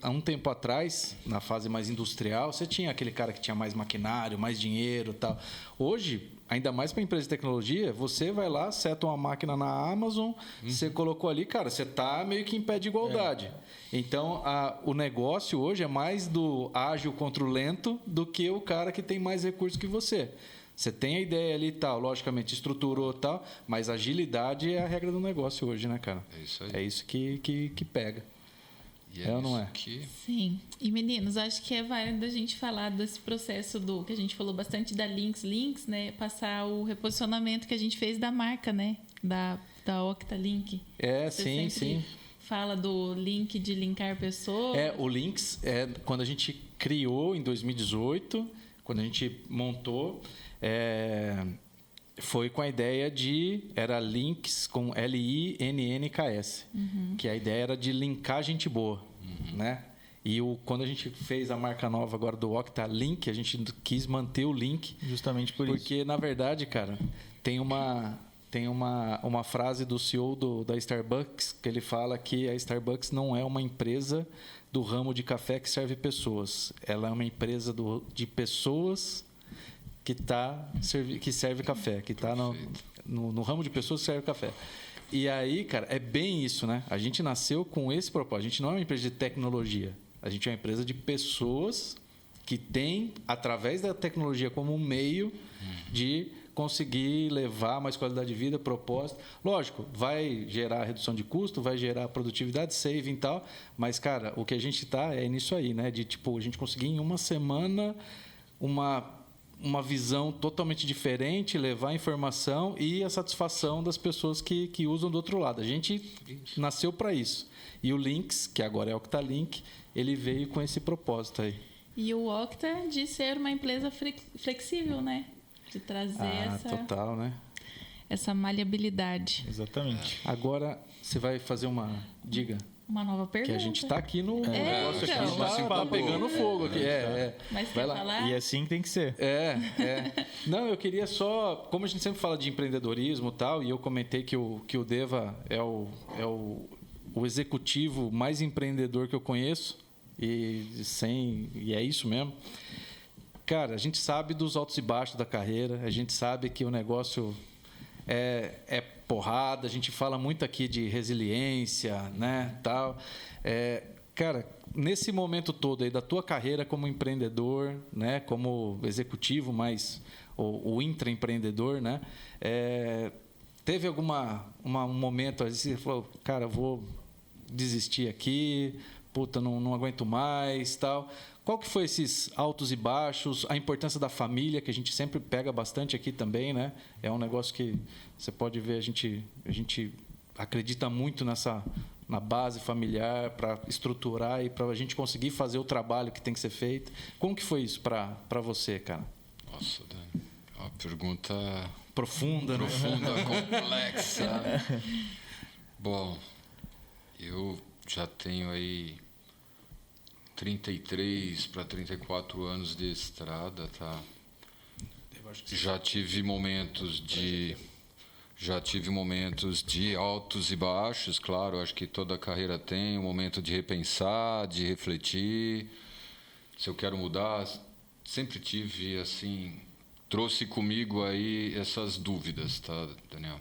há um tempo atrás, na fase mais industrial, você tinha aquele cara que tinha mais maquinário, mais dinheiro e tal. Hoje, ainda mais para empresa de tecnologia, você vai lá, seta uma máquina na Amazon, você colocou ali, cara, você está meio que em pé de igualdade. Então, o negócio hoje é mais do ágil contra o lento do que o cara que tem mais recursos que você. Você tem a ideia ali e tal, logicamente estruturou e tal, mas agilidade é a regra do negócio hoje, né, cara? É isso aí. É isso que pega. E é ou não isso é? que... Sim. E meninos, acho que é válido a gente falar desse processo que a gente falou bastante da Links, né? Passar o reposicionamento que a gente fez da marca, né? Da Octalink. Você sim. Fala do link de linkar pessoas. O Links, quando a gente criou em 2018, quando a gente montou, foi com a ideia era Links com LINNKS, que a ideia era de linkar gente boa, né? E quando a gente fez a marca nova agora do Octalink, a gente quis manter o link. Justamente por isso. Porque, na verdade, cara, tem uma frase do CEO da Starbucks que ele fala que a Starbucks não é uma empresa do ramo de café que serve pessoas. Ela é uma empresa de pessoas que serve café, que está no ramo de pessoas que serve café. E aí, cara, é bem isso, né? A gente nasceu com esse propósito. A gente não é uma empresa de tecnologia. A gente é uma empresa de pessoas que tem, através da tecnologia como um meio de conseguir levar mais qualidade de vida, propósito. Lógico, vai gerar redução de custo, vai gerar produtividade, saving e tal, mas, cara, o que a gente está é nisso aí, né? De, a gente conseguir em uma semana uma visão totalmente diferente, levar informação e a satisfação das pessoas que usam do outro lado. A gente nasceu para isso. E o Links, que agora é o Octalink, ele veio com esse propósito aí. E o Octa de ser uma empresa flexível, né? De trazer total, né? essa maleabilidade. Exatamente. Agora, você vai fazer diga. Uma nova pergunta. Que a gente está aqui no negócio, então. aqui tá pegando fogo aqui. Mas vai quer lá. falar? E assim tem que ser. Não, eu queria só... Como a gente sempre fala de empreendedorismo e tal, e eu comentei que o Deva é o executivo mais empreendedor que eu conheço, e é isso mesmo. Cara, a gente sabe dos altos e baixos da carreira, a gente sabe que o negócio é porrada, a gente fala muito aqui de resiliência, né, tal. Cara, nesse momento todo aí da tua carreira como empreendedor, né, como executivo, mas o intraempreendedor, né, teve um momento assim, você falou, cara, vou desistir aqui, puta, não aguento mais, tal. Qual que foi esses altos e baixos, a importância da família, que a gente sempre pega bastante aqui também, né? É um negócio que você pode ver, a gente acredita muito na base familiar para estruturar e para a gente conseguir fazer o trabalho que tem que ser feito. Como que foi isso para você, cara? Nossa, Dani, é uma pergunta profunda, né? Complexa. Bom, eu já tenho aí 33 para 34 anos de estrada, tá? Já tive momentos de altos e baixos, claro, acho que toda carreira tem um momento de repensar, de refletir, se eu quero mudar, sempre tive, assim, trouxe comigo aí essas dúvidas, tá, Daniel?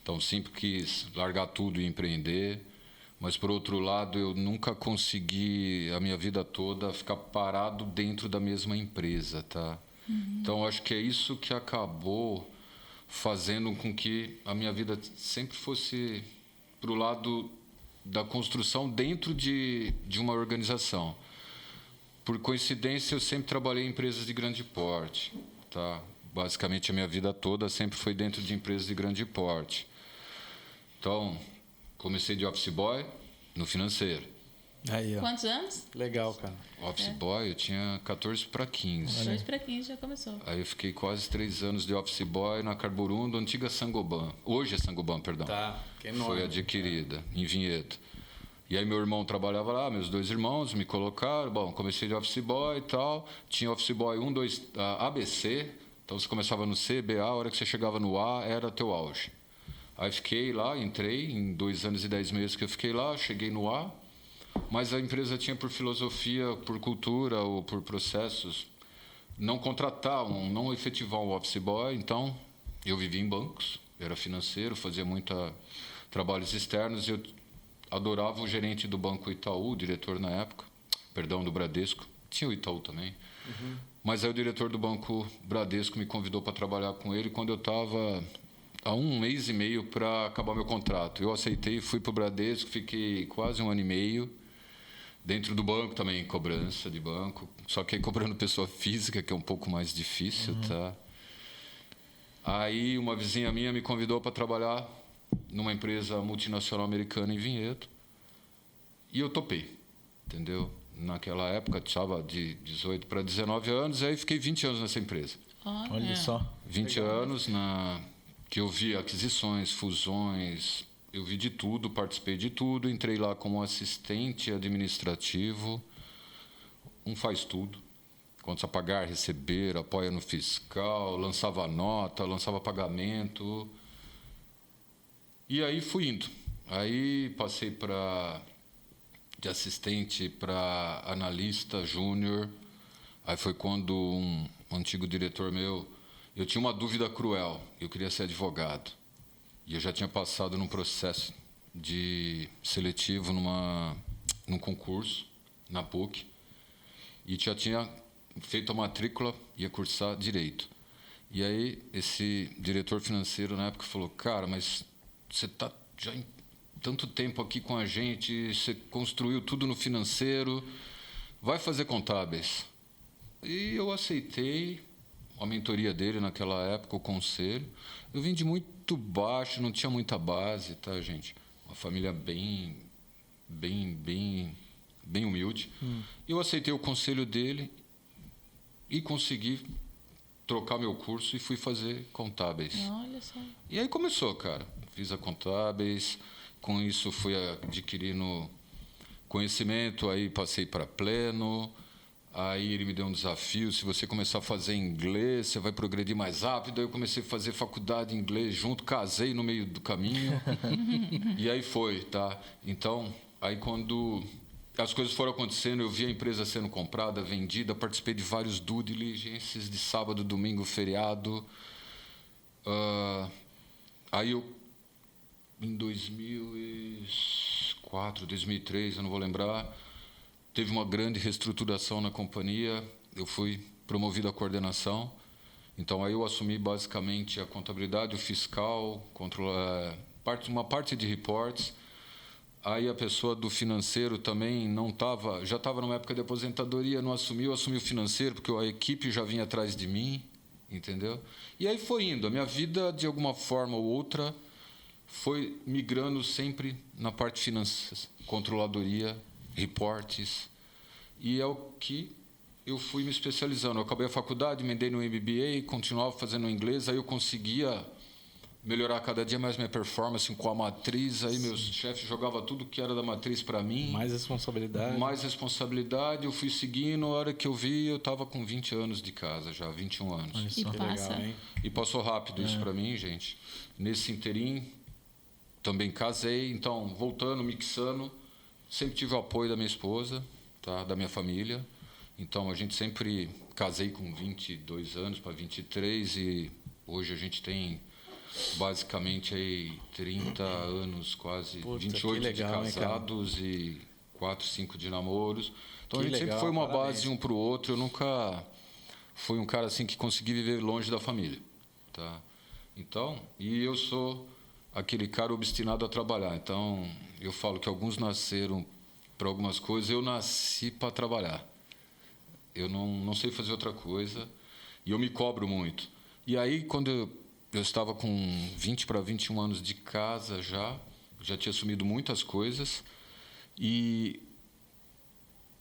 Então, sempre quis largar tudo e empreender, mas, por outro lado, eu nunca consegui, a minha vida toda, ficar parado dentro da mesma empresa, tá? Então, acho que é isso que acabou fazendo com que a minha vida sempre fosse para o lado da construção dentro de uma organização. Por coincidência, eu sempre trabalhei em empresas de grande porte, tá? Basicamente, a minha vida toda sempre foi dentro de empresas de grande porte. Então, comecei de office boy no financeiro. Aí, ó. Quantos anos? Legal, cara. Office boy, eu tinha 14 para 15. 2 para 15 já começou. Aí eu fiquei quase 3 anos de office boy na Carburum, antiga Sangoban. Hoje é Sangoban, perdão. Tá, que enorme. Foi adquirida, em Vinhedo. E aí meu irmão trabalhava lá, meus 2 irmãos me colocaram. Bom, comecei de office boy e tal. Tinha office boy 1, 2, ABC. Então você começava no C, BA, a hora que você chegava no A era teu auge. Aí fiquei lá, entrei, em 2 anos e 10 meses que eu fiquei lá, cheguei no A. Mas a empresa tinha por filosofia, por cultura ou por processos, não contratar, não efetivar um office boy. Então, eu vivia em bancos, era financeiro, fazia muita trabalhos externos. Eu adorava o gerente do Banco Itaú, o diretor na época, perdão, do Bradesco. Tinha o Itaú também. Mas aí o diretor do Banco Bradesco me convidou para trabalhar com ele quando eu estava há 1 mês e meio para acabar meu contrato. Eu aceitei, fui para o Bradesco, fiquei quase 1 ano e meio. Dentro do banco também, cobrança de banco. Só que aí cobrando pessoa física, que é um pouco mais difícil, tá? Aí uma vizinha minha me convidou para trabalhar numa empresa multinacional americana em Vinhedo. E eu topei, entendeu? Naquela época, estava de 18 para 19 anos, aí fiquei 20 anos nessa empresa. Olha só. 20 anos que eu vi aquisições, fusões, eu vi de tudo, participei de tudo, entrei lá como assistente administrativo, faz tudo. Contas a pagar, receber, apoia no fiscal, lançava nota, lançava pagamento. E aí fui indo. Aí passei de assistente para analista júnior. Aí foi quando um antigo diretor meu, eu tinha uma dúvida cruel, eu queria ser advogado. E eu já tinha passado num processo de seletivo num concurso, na PUC, e já tinha feito a matrícula, ia cursar Direito. E aí esse diretor financeiro na época falou, cara, mas você está já em tanto tempo aqui com a gente, você construiu tudo no financeiro, vai fazer contábeis. E eu aceitei a mentoria dele naquela época, o conselho. Eu vim de muito baixo, não tinha muita base, tá, gente? Uma família bem humilde. Eu aceitei o conselho dele e consegui trocar meu curso e fui fazer contábeis. Olha só. E aí começou, cara. Fiz a contábeis, com isso fui adquirindo conhecimento, aí passei para pleno. Aí ele me deu um desafio, se você começar a fazer inglês, você vai progredir mais rápido. Aí eu comecei a fazer faculdade de inglês junto, casei no meio do caminho. E aí foi, tá? Então, aí quando as coisas foram acontecendo, eu vi a empresa sendo comprada, vendida, participei de vários due diligências de sábado, domingo, feriado. Aí eu, em 2004, 2003, eu não vou lembrar, teve uma grande reestruturação na companhia, eu fui promovido à coordenação. Então, aí eu assumi basicamente a contabilidade, o fiscal, uma parte de reports. Aí a pessoa do financeiro também já estava numa época de aposentadoria, não assumiu, eu assumi o financeiro, porque a equipe já vinha atrás de mim, entendeu? E aí foi indo. A minha vida, de alguma forma ou outra, foi migrando sempre na parte de finanças, controladoria, reportes, e é o que eu fui me especializando. Eu acabei a faculdade, emendei no MBA, continuava fazendo inglês, aí eu conseguia melhorar cada dia mais minha performance com a matriz, aí meus chefes jogavam tudo que era da matriz para mim. Mais responsabilidade. Mais responsabilidade, eu fui seguindo, a hora que eu vi, eu estava com 20 anos de casa já, 21 anos. E passa. Legal, hein? E passou rápido isso para mim, gente. Nesse interim, também casei, então, voltando, mixando, sempre tive o apoio da minha esposa, tá? Da minha família. Então, a gente sempre casei com 22 anos para 23 e hoje a gente tem basicamente aí 30 anos, quase. Puta, 28 legal, de casados e 4, 5 de namoros. Então, Que a gente legal, sempre foi uma parabéns. base um para o outro. Eu nunca fui um cara assim que consegui viver longe da família, tá? Então, e eu sou aquele cara obstinado a trabalhar. Então, eu falo que alguns nasceram para algumas coisas, eu nasci para trabalhar. Eu não sei fazer outra coisa e eu me cobro muito. E aí, quando eu estava com 20 para 21 anos de casa já tinha assumido muitas coisas e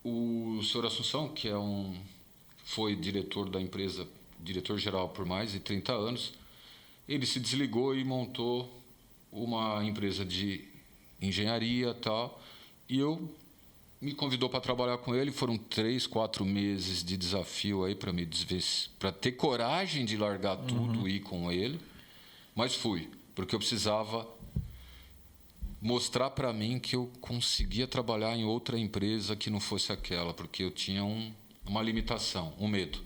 O senhor Assunção, que foi diretor da empresa, diretor-geral por mais de 30 anos, ele se desligou e montou uma empresa de engenharia e tal, e me convidou para trabalhar com ele. Foram 3, 4 meses de desafio aí para ter coragem de largar tudo e ir com ele, mas fui, porque eu precisava mostrar para mim que eu conseguia trabalhar em outra empresa que não fosse aquela, porque eu tinha uma limitação, um medo.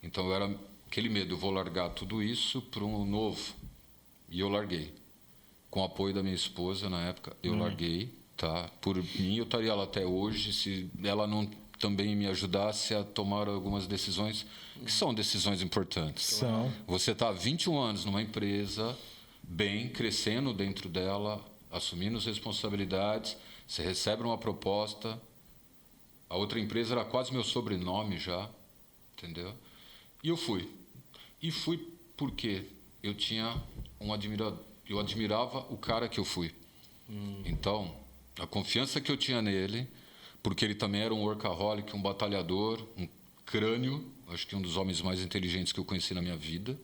Então eu era aquele medo, eu vou largar tudo isso para um novo. E eu larguei. Com o apoio da minha esposa na época, eu larguei, tá? Por mim eu estaria lá até hoje, se ela não também me ajudasse a tomar algumas decisões que são decisões importantes. São. Você está há 21 anos numa empresa, bem, crescendo dentro dela, assumindo as responsabilidades, você recebe uma proposta, a outra empresa era quase meu sobrenome já, entendeu? E eu fui. E fui porque eu tinha eu admirava o cara que eu fui. Então, a confiança que eu tinha nele, porque ele também era um workaholic, um batalhador, um crânio, acho que um dos homens mais inteligentes que eu conheci na minha vida,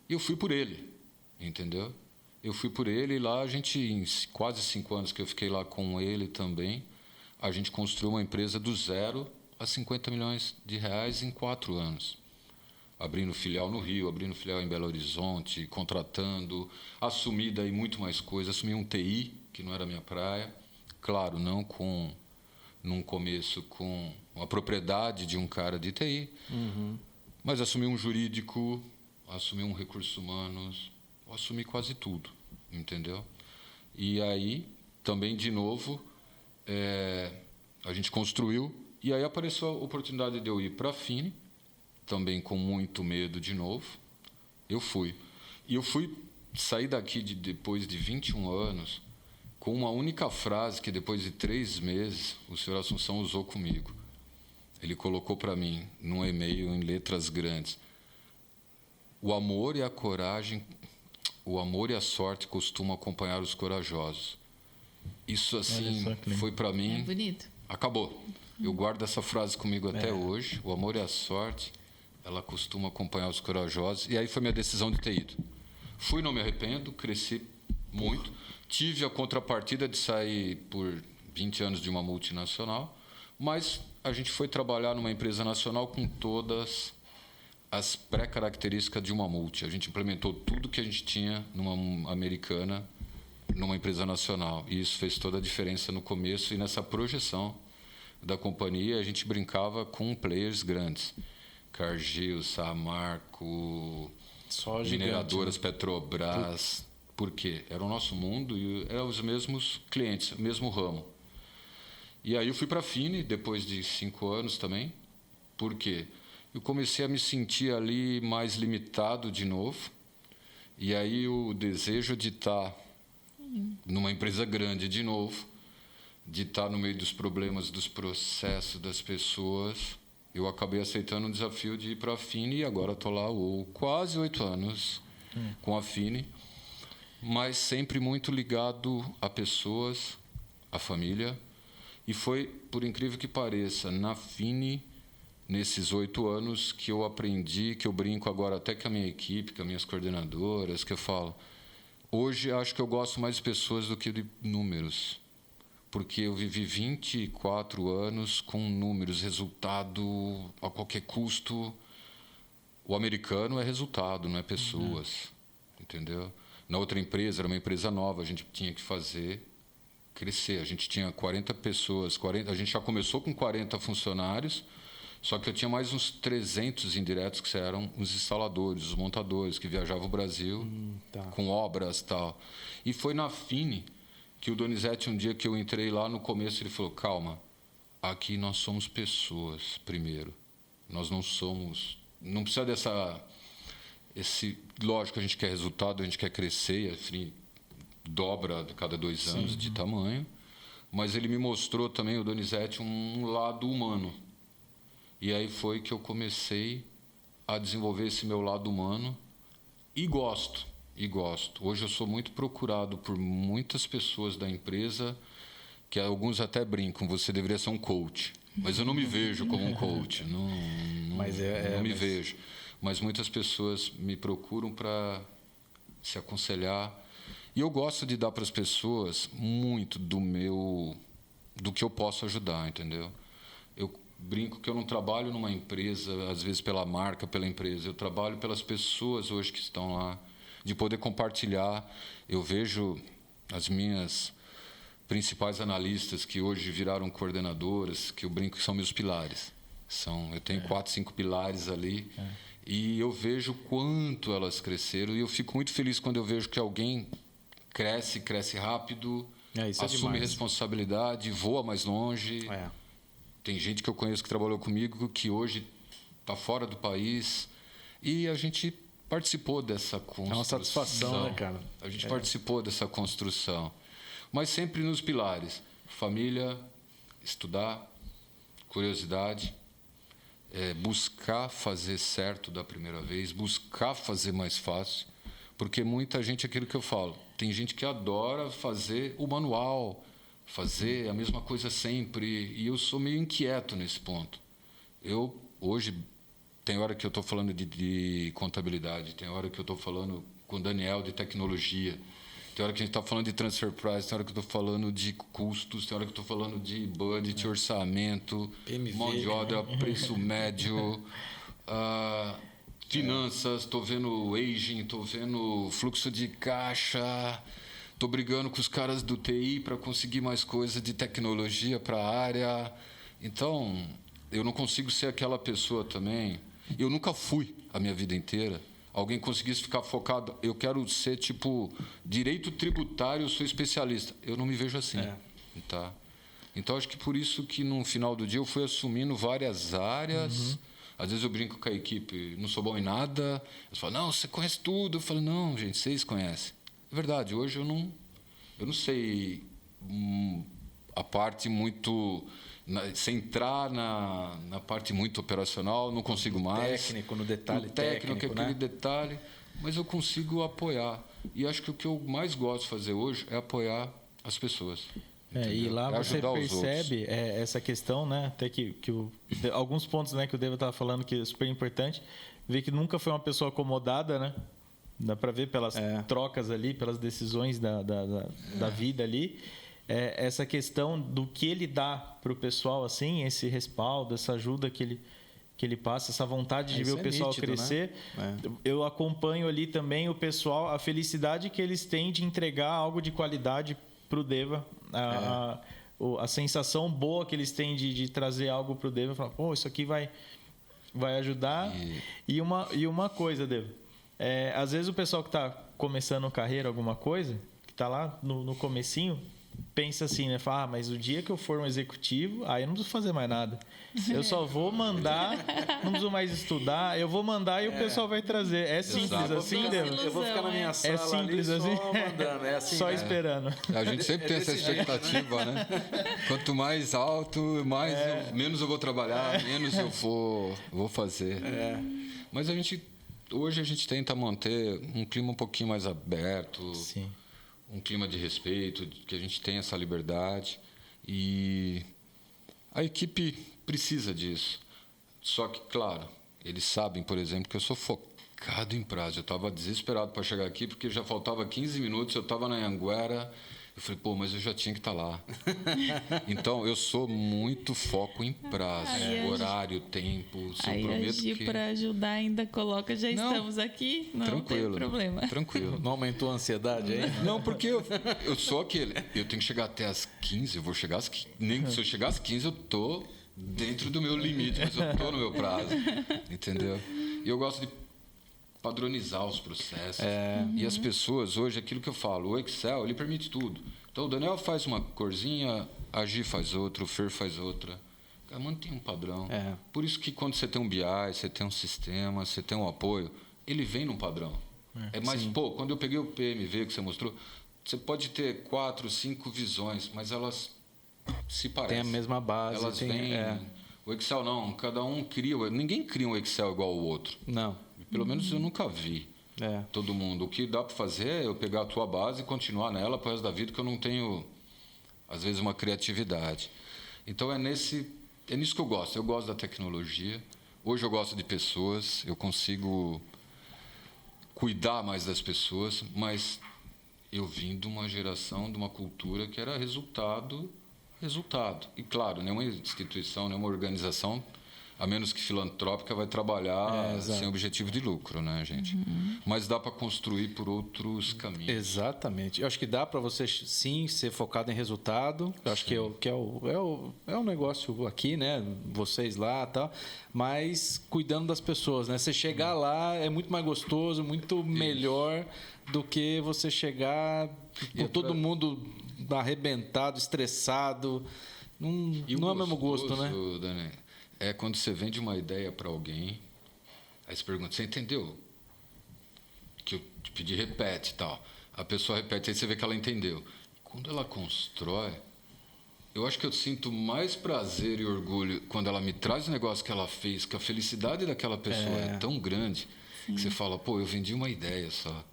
e eu fui por ele, entendeu? Eu fui por ele e lá em quase 5 anos que eu fiquei lá com ele também, a gente construiu uma empresa do zero a 50 milhões de reais em 4 anos. Abrindo filial no Rio, abrindo filial em Belo Horizonte, contratando, assumi daí muito mais coisas, assumi um TI, que não era minha praia, claro, não num começo com a propriedade de um cara de TI, mas assumi um jurídico, assumi um recursos humanos, assumi quase tudo, entendeu? E aí, também, de novo, a gente construiu, e aí apareceu a oportunidade de eu ir para a Fini, também com muito medo de novo. Eu fui. E eu fui sair daqui depois de 21 anos com uma única frase que depois de 3 meses o senhor Assunção usou comigo. Ele colocou para mim, num e-mail em letras grandes: o amor e a coragem, o amor e a sorte costumam acompanhar os corajosos. Isso, assim, foi para mim... É bonito. Acabou. Eu guardo essa frase comigo até hoje. O amor e a sorte, ela costuma acompanhar os corajosos. E aí foi minha decisão de ter ido. Fui, não me arrependo, cresci muito. Tive a contrapartida de sair por 20 anos de uma multinacional, mas a gente foi trabalhar numa empresa nacional com todas as pré-características de uma multi. A gente implementou tudo que a gente tinha numa americana, numa empresa nacional. E isso fez toda a diferença no começo e nessa projeção da companhia. A gente brincava com players grandes. Cargill, Samarco, mineradoras, Petrobras. Por quê? Era o nosso mundo e eram os mesmos clientes, o mesmo ramo. E aí eu fui para a Fini, depois de 5 anos também. Por quê? Eu comecei a me sentir ali mais limitado de novo. E aí o desejo de estar numa empresa grande de novo, de estar no meio dos problemas, dos processos, das pessoas, eu acabei aceitando o desafio de ir para a Fini e agora estou lá há quase 8 anos com a Fini, mas sempre muito ligado a pessoas, a família. E foi, por incrível que pareça, na Fini, nesses 8 anos, que eu aprendi, que eu brinco agora até com a minha equipe, com as minhas coordenadoras, que eu falo, hoje acho que eu gosto mais de pessoas do que de números. Porque eu vivi 24 anos com números, resultado a qualquer custo. O americano é resultado, não é pessoas. Entendeu? Na outra empresa, era uma empresa nova, a gente tinha que fazer crescer. A gente tinha 40 pessoas, a gente já começou com 40 funcionários, só que eu tinha mais uns 300 indiretos que eram os instaladores, os montadores, que viajavam o Brasil com obras e tal. E foi na Fini que o Donizete, um dia que eu entrei lá no começo, ele falou, calma, aqui nós somos pessoas primeiro. Nós não somos... Não precisa lógico, a gente quer resultado, a gente quer crescer, e a Fini dobra a cada 2 anos de tamanho, mas ele me mostrou também, o Donizete, um lado humano. E aí foi que eu comecei a desenvolver esse meu lado humano e gosto. Hoje eu sou muito procurado por muitas pessoas da empresa, que alguns até brincam, você deveria ser um coach. Mas eu não me vejo como um coach. Não me mas- vejo. Mas muitas pessoas me procuram para se aconselhar. E eu gosto de dar para as pessoas muito do que eu posso ajudar, entendeu? Eu brinco que eu não trabalho numa empresa, às vezes pela marca, pela empresa. Eu trabalho pelas pessoas hoje que estão lá, de poder compartilhar. Eu vejo as minhas principais analistas que hoje viraram coordenadoras, que eu brinco que são meus pilares. Eu tenho 4, 5 pilares ali. E eu vejo quanto elas cresceram. E eu fico muito feliz quando eu vejo que alguém cresce rápido, Isso é assume demais. responsabilidade, voa mais longe. É. Tem gente que eu conheço que trabalhou comigo que hoje está fora do país. E a gente participou dessa construção. É uma satisfação, né, cara? A gente participou dessa construção. Mas sempre nos pilares. Família, estudar, curiosidade, buscar fazer certo da primeira vez, buscar fazer mais fácil. Porque muita gente, aquilo que eu falo, tem gente que adora fazer o manual, fazer a mesma coisa sempre. E eu sou meio inquieto nesse ponto. Eu, hoje, tem hora que eu estou falando de contabilidade, tem hora que eu estou falando com o Daniel de tecnologia, tem hora que a gente está falando de transfer price, tem hora que eu estou falando de custos, tem hora que eu estou falando de budget, orçamento, PMV, mão de obra, preço médio, finanças, estou vendo aging, estou vendo fluxo de caixa, estou brigando com os caras do TI para conseguir mais coisa de tecnologia para a área. Então, eu não consigo ser aquela pessoa também. Eu nunca fui a minha vida inteira. Alguém conseguisse ficar focado. Eu quero ser, tipo, direito tributário, eu sou especialista. Eu não me vejo assim. Tá? Então, acho que por isso que, no final do dia, eu fui assumindo várias áreas. Às vezes eu brinco com a equipe, não sou bom em nada. Eles falam, não, você conhece tudo. Eu falo, não, gente, vocês conhecem. É verdade, hoje eu não sei a parte muito... Se entrar na parte muito operacional, não consigo mais. Técnico, no detalhe técnico, aquele né? detalhe, mas eu consigo apoiar. E acho que o que eu mais gosto de fazer hoje é apoiar as pessoas. E entendeu? lá É você ajudar os percebe essa questão, né? Até que alguns pontos, né, que o Deva estava falando que é super importante, ver que nunca foi uma pessoa acomodada, né? Dá para ver pelas trocas ali, pelas decisões da vida ali. Essa questão do que ele dá para o pessoal, assim, esse respaldo, essa ajuda que ele passa, essa vontade de ver o pessoal nítido, crescer. Né? Eu acompanho ali também o pessoal, a felicidade que eles têm de entregar algo de qualidade para o Deva, a sensação boa que eles têm de trazer algo para o Deva, falar, pô, isso aqui vai ajudar. E uma coisa, Deva, às vezes o pessoal que está começando carreira, alguma coisa, que está lá no comecinho, pensa assim, né? Fala, mas o dia que eu for um executivo, aí eu não preciso fazer mais nada. Eu só vou mandar, não preciso mais estudar, eu vou mandar e o pessoal vai trazer. É simples assim, Doce Deva? Eu vou ficar na minha sala simples ali, assim? só mandando. É assim, Só esperando. A gente sempre tem essa expectativa, né? Quanto mais alto, menos eu vou trabalhar, menos eu vou fazer. Mas hoje a gente tenta manter um clima um pouquinho mais aberto. Sim. Um clima de respeito, que a gente tem essa liberdade. E a equipe precisa disso. Só que, claro, eles sabem, por exemplo, que eu sou focado em prazo. Eu estava desesperado para chegar aqui, porque já faltava 15 minutos, eu estava na Anhanguera. Eu falei, pô, mas eu já tinha que estar lá. Então, eu sou muito foco em prazo, horário, tempo. Se eu Aí a prometo Gi, que... para ajudar, ainda coloca, já Não, estamos aqui, não tranquilo, tem problema. Tranquilo. Não aumentou a ansiedade aí? Não, porque eu sou aquele. Eu tenho que chegar até às 15, eu vou chegar às 15. Nem se eu chegar às 15, eu tô dentro do meu limite, mas eu tô no meu prazo. Entendeu? E eu gosto de padronizar os processos. E as pessoas, hoje, aquilo que eu falo, o Excel, ele permite tudo. Então, o Daniel faz uma corzinha, a Gi faz outra, o Fer faz outra. Cara, mantém um padrão. Por isso que quando você tem um BI, você tem um sistema, você tem um apoio, ele vem num padrão. Mais, quando eu peguei o PMV que você mostrou, você pode ter 4, 5 visões, mas elas se parecem. Tem a mesma base. Elas vêm... O Excel não, cada um cria... Ninguém cria um Excel igual ao outro. Não. Pelo menos eu nunca vi. Todo mundo. O que dá para fazer é eu pegar a tua base e continuar nela pro resto da vida, que eu não tenho, às vezes, uma criatividade. Então, é nesse é nisso que eu gosto. Eu gosto da tecnologia. Hoje eu gosto de pessoas. Eu consigo cuidar mais das pessoas, mas eu vim de uma geração, de uma cultura que era resultado. E, claro, nenhuma instituição, nenhuma organização, a menos que filantrópica, vai trabalhar sem objetivo de lucro, né, gente? Mas dá para construir por outros caminhos. Exatamente. Eu acho que dá para você, sim, ser focado em resultado. Eu acho que é o negócio aqui, né? Vocês lá e tal. Mas cuidando das pessoas, né? Você chegar lá é muito mais gostoso, muito melhor do que você chegar com todo mundo arrebentado, estressado. Não é o mesmo gosto, né? Dani, é quando você vende uma ideia para alguém, aí você pergunta, você entendeu? Que eu te pedi, repete e tal. A pessoa repete, aí você vê que ela entendeu. Quando ela constrói, eu acho que eu sinto mais prazer e orgulho quando ela me traz o negócio que ela fez, que a felicidade daquela pessoa é tão grande, que você fala, pô, eu vendi uma ideia só.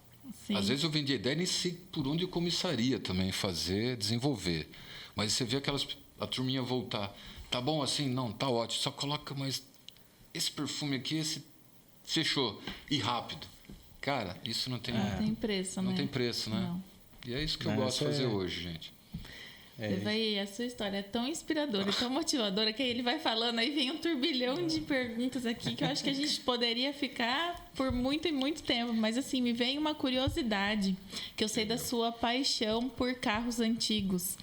Sim. Às vezes eu vendi a ideia e nem sei por onde eu começaria também fazer, desenvolver. Mas você vê a turminha voltar. Tá bom assim? Não, tá ótimo. Só coloca mais esse perfume aqui, esse fechou. E rápido. Cara, isso não tem... Não tem preço, né? Não tem preço, né? Não. E é isso que eu gosto de fazer hoje, gente. A sua história é tão inspiradora, tão motivadora, que aí ele vai falando, aí vem um turbilhão de perguntas aqui que eu acho que a gente poderia ficar por muito e muito tempo. Mas assim, me vem uma curiosidade, que eu sei da sua paixão por carros antigos.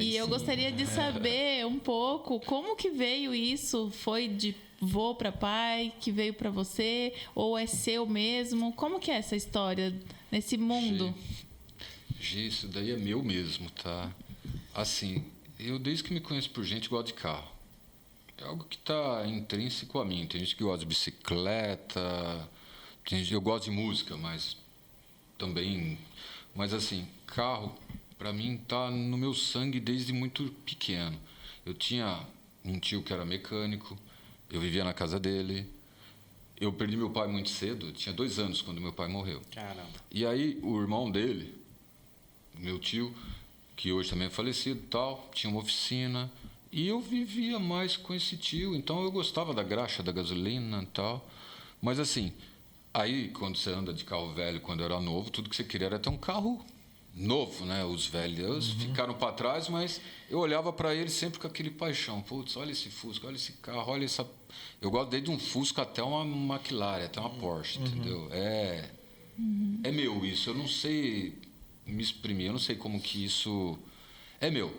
E eu gostaria de saber um pouco como que veio isso. Foi de vô para pai, que veio para você, ou é seu mesmo? Como que é essa história nesse mundo? Gi, isso daí é meu mesmo, tá? Assim, eu desde que me conheço por gente, gosto de carro. É algo que está intrínseco a mim. Tem gente que gosta de bicicleta, eu gosto de música, mas também... Mas assim, carro... Para mim, tá no meu sangue desde muito pequeno. Eu tinha um tio que era mecânico, eu vivia na casa dele. Eu perdi meu pai muito cedo, eu tinha 2 anos quando meu pai morreu. Caramba. E aí, o irmão dele, meu tio, que hoje também é falecido, tal, tinha uma oficina. E eu vivia mais com esse tio, então eu gostava da graxa, da gasolina e tal. Mas assim, aí quando você anda de carro velho, quando eu era novo, tudo que você queria era ter um carro novo, né? Os velhos ficaram para trás, mas eu olhava para eles sempre com aquele paixão. Putz, olha esse Fusca, olha esse carro, olha essa... Eu gosto desde um Fusca até uma McLaren, até uma Porsche, entendeu? É meu isso. Eu não sei me exprimir, eu não sei como que isso... É meu.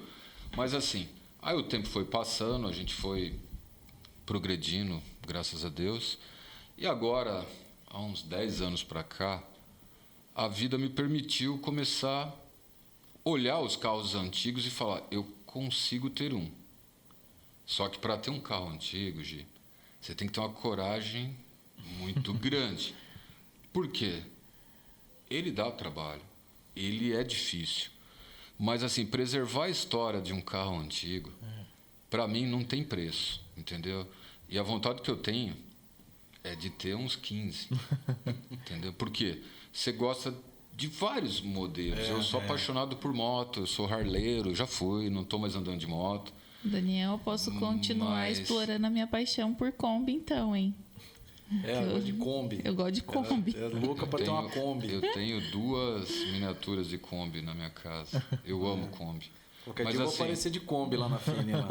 Mas assim, aí o tempo foi passando, a gente foi progredindo, graças a Deus. E agora, há uns 10 anos para cá, a vida me permitiu começar a olhar os carros antigos e falar, eu consigo ter um. Só que para ter um carro antigo, Gi, você tem que ter uma coragem muito grande. Por quê? Ele dá trabalho, ele é difícil. Mas assim, preservar a história de um carro antigo, para mim não tem preço, entendeu? E a vontade que eu tenho é de ter uns 15, entendeu? Por quê? Você gosta de vários modelos. Eu sou apaixonado por moto, eu sou harleiro, já fui, não estou mais andando de moto. Daniel, eu posso continuar explorando a minha paixão por Kombi, então, hein? Eu gosto de Kombi. Eu gosto de Kombi. É louca para ter uma Kombi. Eu tenho 2 miniaturas de Kombi na minha casa. Eu amo Kombi. Qualquer Mas dia eu vou assim, aparecer de Kombi lá na Fini. Lá.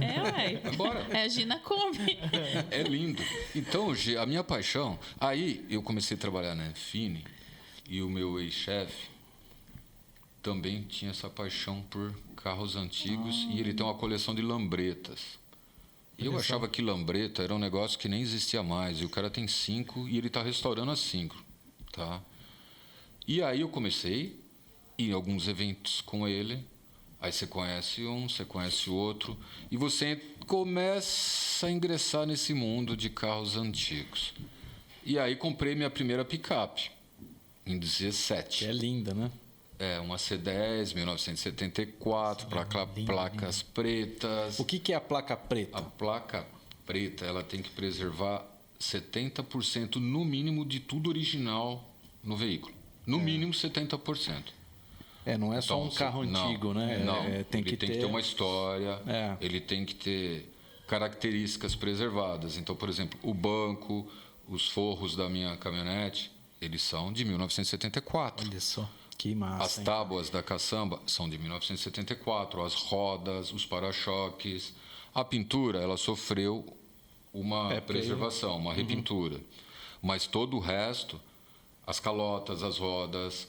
Ué. Bora. É a Gina Kombi. É lindo. Então, Gi, a minha paixão... Aí eu comecei a trabalhar na Fini e o meu ex-chefe também tinha essa paixão por carros antigos e ele tem uma coleção de lambretas. E eu achava que lambreta era um negócio que nem existia mais. E o cara tem 5 e ele está restaurando as 5. Tá? E aí eu comecei a ir em alguns eventos com ele. Aí você conhece um, você conhece o outro. E você começa a ingressar nesse mundo de carros antigos. E aí comprei minha primeira picape, em 17. Que é linda, né? É, uma C10, 1974, placas pretas. O que é a placa preta? A placa preta, ela tem que preservar 70% no mínimo de tudo original no veículo. No mínimo 70%. Não é só Então, um carro não, antigo, né? Não, Tem ele que tem que ter uma história, É. ele tem que ter características preservadas. Então, por exemplo, o banco, os forros da minha caminhonete, eles são de 1974. Olha só, que massa. As hein? tábuas da caçamba são de 1974, as rodas, os para-choques. A pintura, ela sofreu uma preservação, uma repintura. Mas todo o resto, as calotas, as rodas,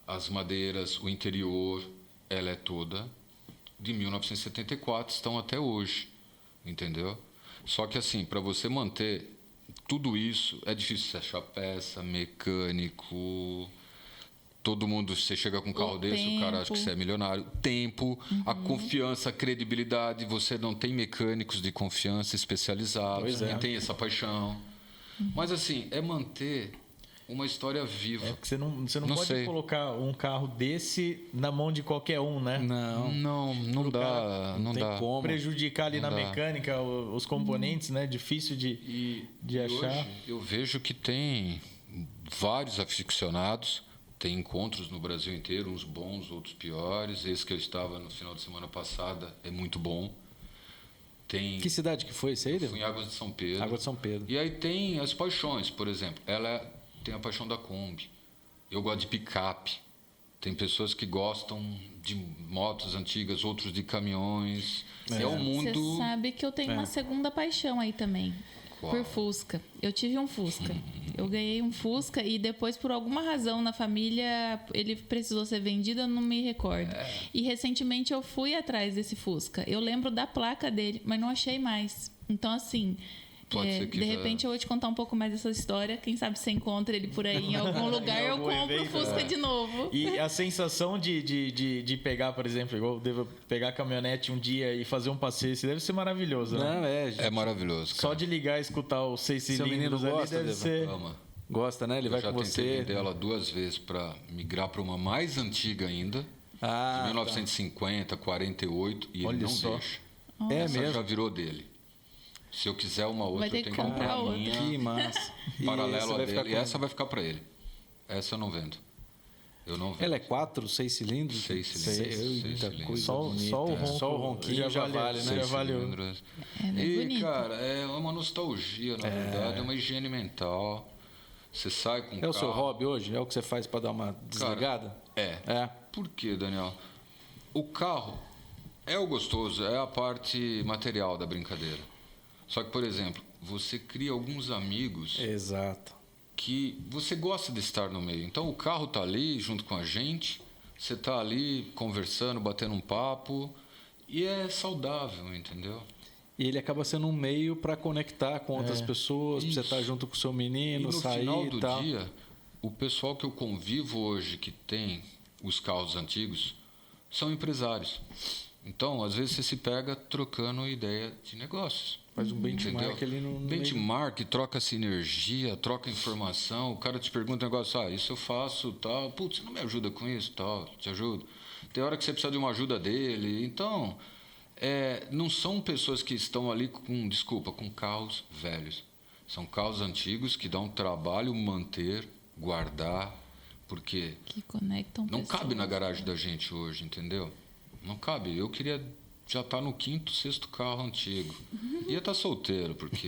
as madeiras, o interior, ela é toda de 1974, estão até hoje, entendeu? Só que assim, para você manter tudo isso, é difícil você achar peça, mecânico. Todo mundo, você chega com um carro desse, o cara acha que você é milionário. Tempo, a confiança, a credibilidade. Você não tem mecânicos de confiança especializados, Pois é. que tem essa paixão. Mas assim, é manter uma história viva. Porque você não Não pode sei. colocar um carro desse na mão de qualquer um, né? Não dá, não tem dá. como. Prejudicar ali Não na dá. mecânica os componentes, né? Difícil de achar. Hoje eu vejo que tem vários aficionados, tem encontros no Brasil inteiro, uns bons, outros piores. Esse que eu estava no final de semana passada é muito bom. Tem, Que cidade que foi isso aí, fui Devo? em Águas de São Pedro. Água de São Pedro. E aí tem as paixões, por exemplo. Ela tem a paixão da Kombi. Eu gosto de picape. Tem pessoas que gostam de motos antigas, outros de caminhões. É um mundo... Você sabe que eu tenho uma segunda paixão aí também. Qual? Por Fusca. Eu tive um Fusca. Eu ganhei um Fusca e depois, por alguma razão na família, ele precisou ser vendido, eu não me recordo. E recentemente eu fui atrás desse Fusca. Eu lembro da placa dele, mas não achei mais. Então, assim, Pode ser que de já- repente eu vou te contar um pouco mais dessa história. Quem sabe você encontra ele por aí em algum lugar, eu algum compro o evento, Fusca de novo. E a sensação de pegar, por exemplo, igual eu devo pegar a caminhonete um dia e fazer um passeio, isso deve ser maravilhoso, né? Não, É maravilhoso, cara. Só de ligar e escutar os 6 Seu menino cilindros ali gosta, deve Deva? ser... Ama. Gosta, né? Ele Eu vai já com tentei você. vender ela 2 vezes para migrar para uma mais antiga ainda, de 1950, 48, e ele Olha não só. deixa. É Essa mesmo? já virou dele. Se eu quiser uma outra, Vai ter eu tenho que que comprar comprar a outra. minha, Que massa. E paralela esse a vai ficar dele. E com- essa vai ficar para ele. Essa eu não vendo. Eu não vendo. Ela é 4, 6 cilindros? 6 cilindros. Seis, Seis muita cilindros. coisa Só bonita. o ronco Só o ronquinho já vale, né? já valeu. cilindros. É bem E, bonito. cara, é uma nostalgia, na verdade, é uma higiene mental. Você sai com É o seu carro. hobby hoje? É o que você faz para dar uma desligada? É. Por quê, Daniel? O carro é o gostoso, é a parte material da brincadeira. Só que, por exemplo, você cria alguns amigos Exato. que você gosta de estar no meio. Então, o carro tá ali junto com a gente, você tá ali conversando, batendo um papo, e é saudável, entendeu? E ele acaba sendo um meio para conectar com outras pessoas, para você Isso. estar junto com o seu E menino, no sair final e do tal. dia, o pessoal que eu convivo hoje, que tem os carros antigos, são empresários. Então, às vezes você se pega trocando ideia de negócios. Faz um benchmark Entendeu? ali no meio. Benchmark, troca sinergia, troca informação. O cara te pergunta um negócio, isso eu faço, tal. Putz, você não me ajuda com isso, tal, te ajudo. Tem hora que você precisa de uma ajuda dele. Então, não são pessoas que estão ali com carros velhos. São carros antigos que dão trabalho manter, guardar, porque Que conectam não pessoas. cabe na garagem da gente hoje, entendeu? Não cabe. Eu queria já estar no 5º, 6º carro antigo. Ia estar solteiro, porque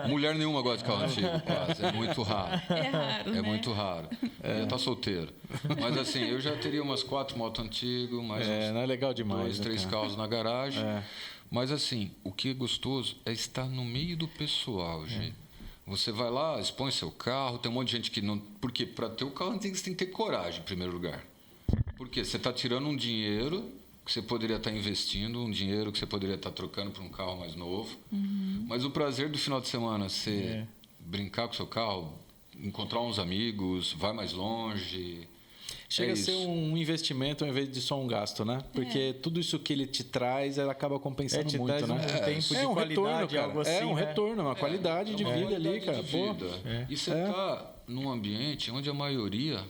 mulher nenhuma gosta de carro antigo, quase. É muito raro. É raro, É né? muito raro. Ia estar solteiro. Mas assim, eu já teria umas 4 motos antigas, mais uns Não é legal demais. 2, né, 3 cara? carros na garagem. Mas assim, o que é gostoso é estar no meio do pessoal, gente. Você vai lá, expõe seu carro, tem um monte de gente que não... Porque para ter o carro antigo você tem que ter coragem, em primeiro lugar. Porque você está tirando um dinheiro que você poderia estar investindo, um dinheiro que você poderia estar trocando por um carro mais novo. Mas o prazer do final de semana, você brincar com seu carro, encontrar uns amigos, vai mais longe... Chega É a ser isso. um investimento ao invés de só um gasto, né? Porque tudo isso que ele te traz, ela acaba compensando te muito, traz né? um tempo de um qualidade, retorno, cara. algo assim, É um né? retorno, uma qualidade de uma vida ali, qualidade cara. de Pô, vida. E você está num ambiente onde a maioria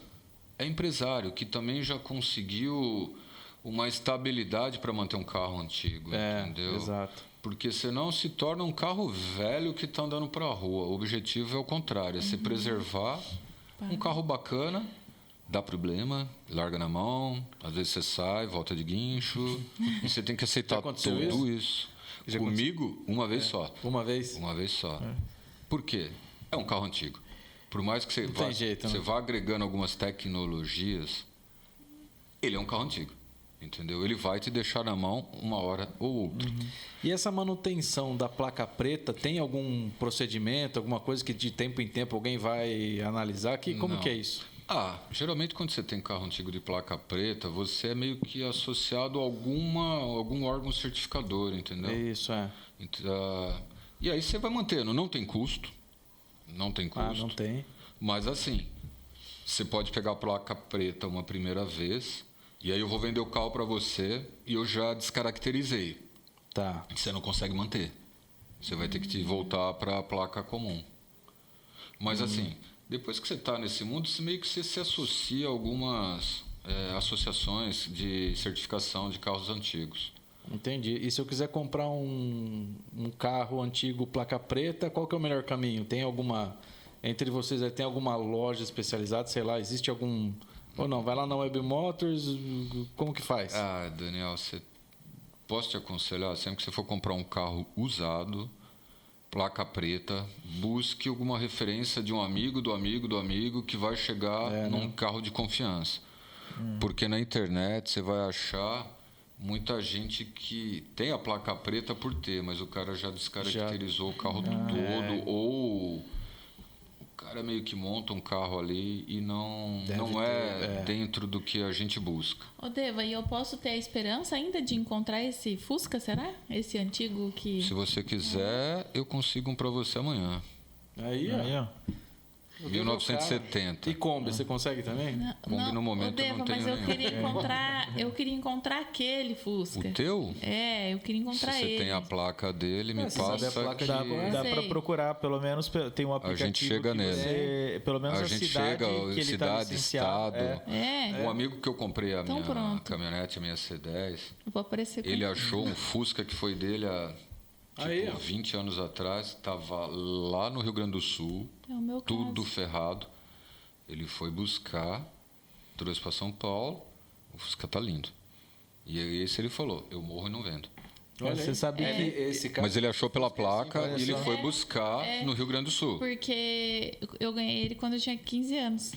é empresário, que também já conseguiu uma estabilidade para manter um carro antigo, entendeu? exato. Porque senão se torna um carro velho que está andando para a rua. O objetivo é o contrário, é você preservar um carro bacana, dá problema, larga na mão, às vezes você sai, volta de guincho, e você tem que aceitar aconteceu tudo isso. Já Comigo, uma vez só. Uma vez? Uma vez só. Por quê? É um carro antigo. Por mais que você vá agregando algumas tecnologias, ele é um carro antigo. Entendeu? Ele vai te deixar na mão uma hora ou outra. E essa manutenção da placa preta, tem algum procedimento, alguma coisa que de tempo em tempo alguém vai analisar? Como Não. que é isso? Geralmente quando você tem carro antigo de placa preta, você é meio que associado a algum órgão certificador, entendeu? Isso, é. E aí você vai mantendo. Não tem custo. Não tem custo. Não tem. Mas assim, você pode pegar a placa preta uma primeira vez, e aí eu vou vender o carro para você e eu já descaracterizei. Tá. Você não consegue manter. Você vai ter que voltar para a placa comum. Mas assim, depois que você está nesse mundo, você meio que você se associa a algumas associações de certificação de carros antigos. Entendi. E se eu quiser comprar um carro antigo placa preta, qual que é o melhor caminho? Tem alguma... Entre vocês aí, tem alguma loja especializada? Sei lá, existe algum... Ou não? Vai lá na Web Motors, como que faz? Daniel, posso te aconselhar, sempre que você for comprar um carro usado, placa preta, busque alguma referência de um amigo do amigo do amigo que vai chegar num carro de confiança. Porque na internet você vai achar muita gente que tem a placa preta por ter, mas o cara já descaracterizou o carro todo, ou o cara meio que monta um carro ali e não é dentro do que a gente busca. Ô, Deva, e eu posso ter a esperança ainda de encontrar esse Fusca, será? Esse antigo que... Se você quiser, eu consigo um para você amanhã. Aí, ó. 1970. E Kombi, você consegue também? Kombi no momento Ô, eu não Deva, tenho mas nenhum. eu queria encontrar aquele Fusca. O teu? Eu queria Se encontrar você ele. tem a placa dele, me se sabe passa a placa que... Dá sei. para procurar, pelo menos tem um aplicativo gente chega que nele. você, pelo menos A a gente cidade chega, que ele cidade, tá licenciado. estado. Um amigo que eu comprei a Então, minha pronto. caminhonete, a minha C10, Eu vou aparecer com ele achou um Fusca que foi dele há Aí, ó. 20 anos atrás, estava lá no Rio Grande do Sul, É o meu tudo caso. ferrado. Ele foi buscar, trouxe para São Paulo, o Fusca tá lindo. E esse ele falou, eu morro e não vendo. Você sabe que esse carro... Mas ele achou pela placa olha e ele só. foi buscar no Rio Grande do Sul. Porque eu ganhei ele quando eu tinha 15 anos.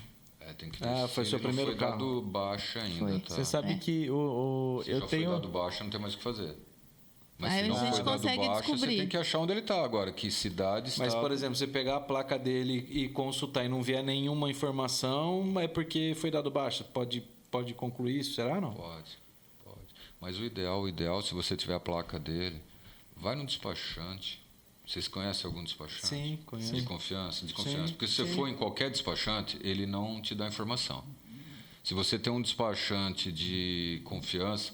Tem que foi seu ele não primeiro foi carro. dado baixa ainda, tá? você sabe que Se eu já foi tenho dado baixa, não tem mais o que fazer. Mas Aí se não a gente foi dado consegue baixa, você descobrir. tem que achar onde ele está agora, que cidade está... Mas, por exemplo, você pegar a placa dele e consultar e não vier nenhuma informação, é porque foi dado baixa. Pode concluir isso, será não? Pode. Mas o ideal, se você tiver a placa dele, vai no despachante. Vocês conhecem algum despachante? Sim, conheço. De confiança? Sim, Porque se você for em qualquer despachante, ele não te dá informação. Se você tem um despachante de confiança,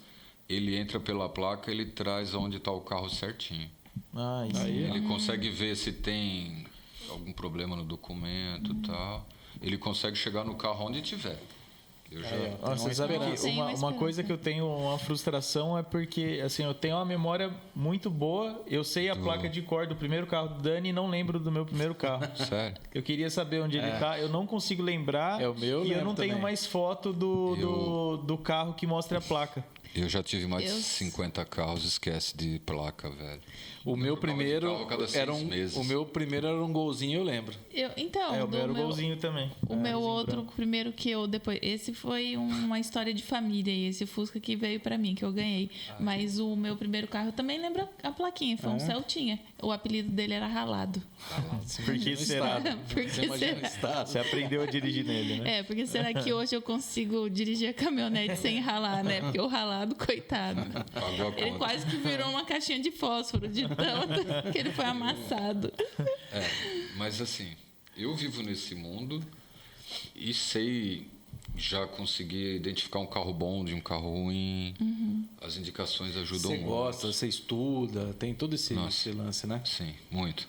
ele entra pela placa, ele traz onde está o carro certinho. isso. Ele consegue ver se tem algum problema no documento e tal. Ele consegue chegar no carro onde tiver. Eu já... Você sabe que Tem uma uma esperança. coisa que eu tenho uma frustração é porque assim, eu tenho uma memória muito boa, eu sei a placa de cor do primeiro carro do Dani e não lembro do meu primeiro carro. Sério? Eu queria saber onde ele tá, eu não consigo lembrar. O meu eu e eu lembro não tenho também. mais foto do carro que mostra a placa. Eu já tive mais de Eu- 50 carros, esquece de placa, velho. O meu trocava de primeiro carro a cada 6 era meses. o meu primeiro era um golzinho, eu lembro. Então, O do meu era o meu- golzinho também. O meu outro, primeiro que eu depois. Esse foi uma história de família, esse Fusca que veio pra mim, que eu ganhei. Mas o meu primeiro carro eu também lembro a plaquinha, foi um Celtinha. O apelido dele era Ralado. Por que será? Por que Você imagina o será? estado. Você aprendeu a dirigir nele, né? Porque será que hoje eu consigo dirigir a caminhonete sem ralar, né? Porque o ralado, coitado. Pagou a Ele conta. quase que virou uma caixinha de fósforo, de tanto que ele foi amassado. Mas assim, eu vivo nesse mundo e sei, já consegui identificar um carro bom de um carro ruim. As indicações ajudam Você muito. gosta, você estuda, tem todo esse lance, né? Sim, muito.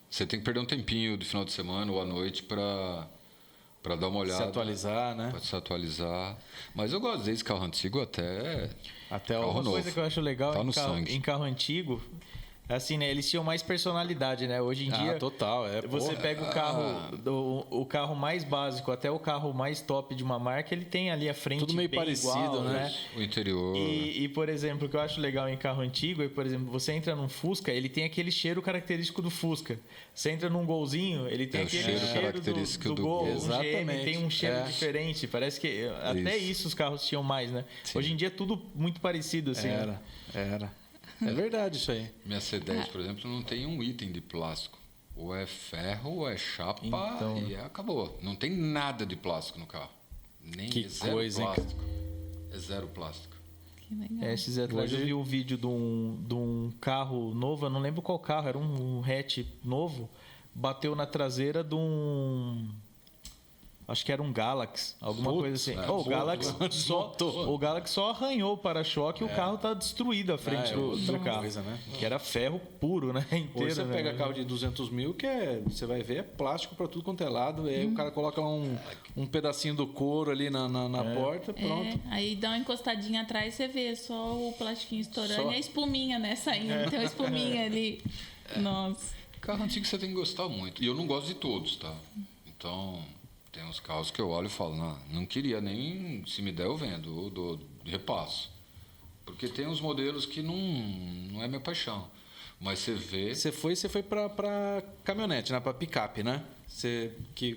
Você tem que perder um tempinho do final de semana ou à noite para dar uma olhada. Se atualizar, né? Para se atualizar. Mas eu gosto desde carro antigo até Até carro uma novo. coisa que eu acho legal Tá no sangue. em carro antigo Assim, né? Eles tinham mais personalidade, né? Hoje em dia, total. você pega o carro mais básico até o carro mais top de uma marca, ele tem ali a frente Tudo meio bem parecido, igual, né? O interior. E, por exemplo, o que eu acho legal em carro antigo é, por exemplo, você entra num Fusca, ele tem aquele cheiro característico do Fusca. Você entra num Golzinho, ele tem É, o aquele cheiro cheiro característico do Gol. Gol. Um GM Exatamente. tem um cheiro diferente. Parece que até isso os carros tinham mais, né? Sim. Hoje em dia é tudo muito parecido, assim. né? Era. É verdade isso aí. Minha C10, por exemplo, não tem um item de plástico. Ou é ferro, ou é chapa Então, e acabou. Não tem nada de plástico no carro. Nem Que é zero coisa, hein, plástico. É zero plástico. Que legal. Esses dias atrás eu vi um vídeo de um carro novo, eu não lembro qual carro, era um hatch novo, bateu na traseira de um... Acho que era um Galaxy, alguma Putz, coisa assim. é, o Galaxy desmontou. o Galaxy só arranhou o para-choque e o carro tá destruído à frente do outra carro. coisa, né? Que era ferro puro, né? Hoje Inteiro, você né? pega carro de 200 mil, você vai ver, é plástico para tudo quanto é lado. Aí o cara coloca lá um pedacinho do couro ali na porta, pronto. Aí dá uma encostadinha atrás, você vê só o plastiquinho estourando Só. e a espuminha, né? Saindo. Tem uma espuminha ali. Nossa. Carro antigo você tem que gostar muito. E eu não gosto de todos, tá? Então, tem uns carros que eu olho e falo, não queria nem, se me der eu vendo, ou dou, repasso. Porque tem uns modelos que não é minha paixão. Mas você vê... Você foi para caminhonete, né? Para picape, né?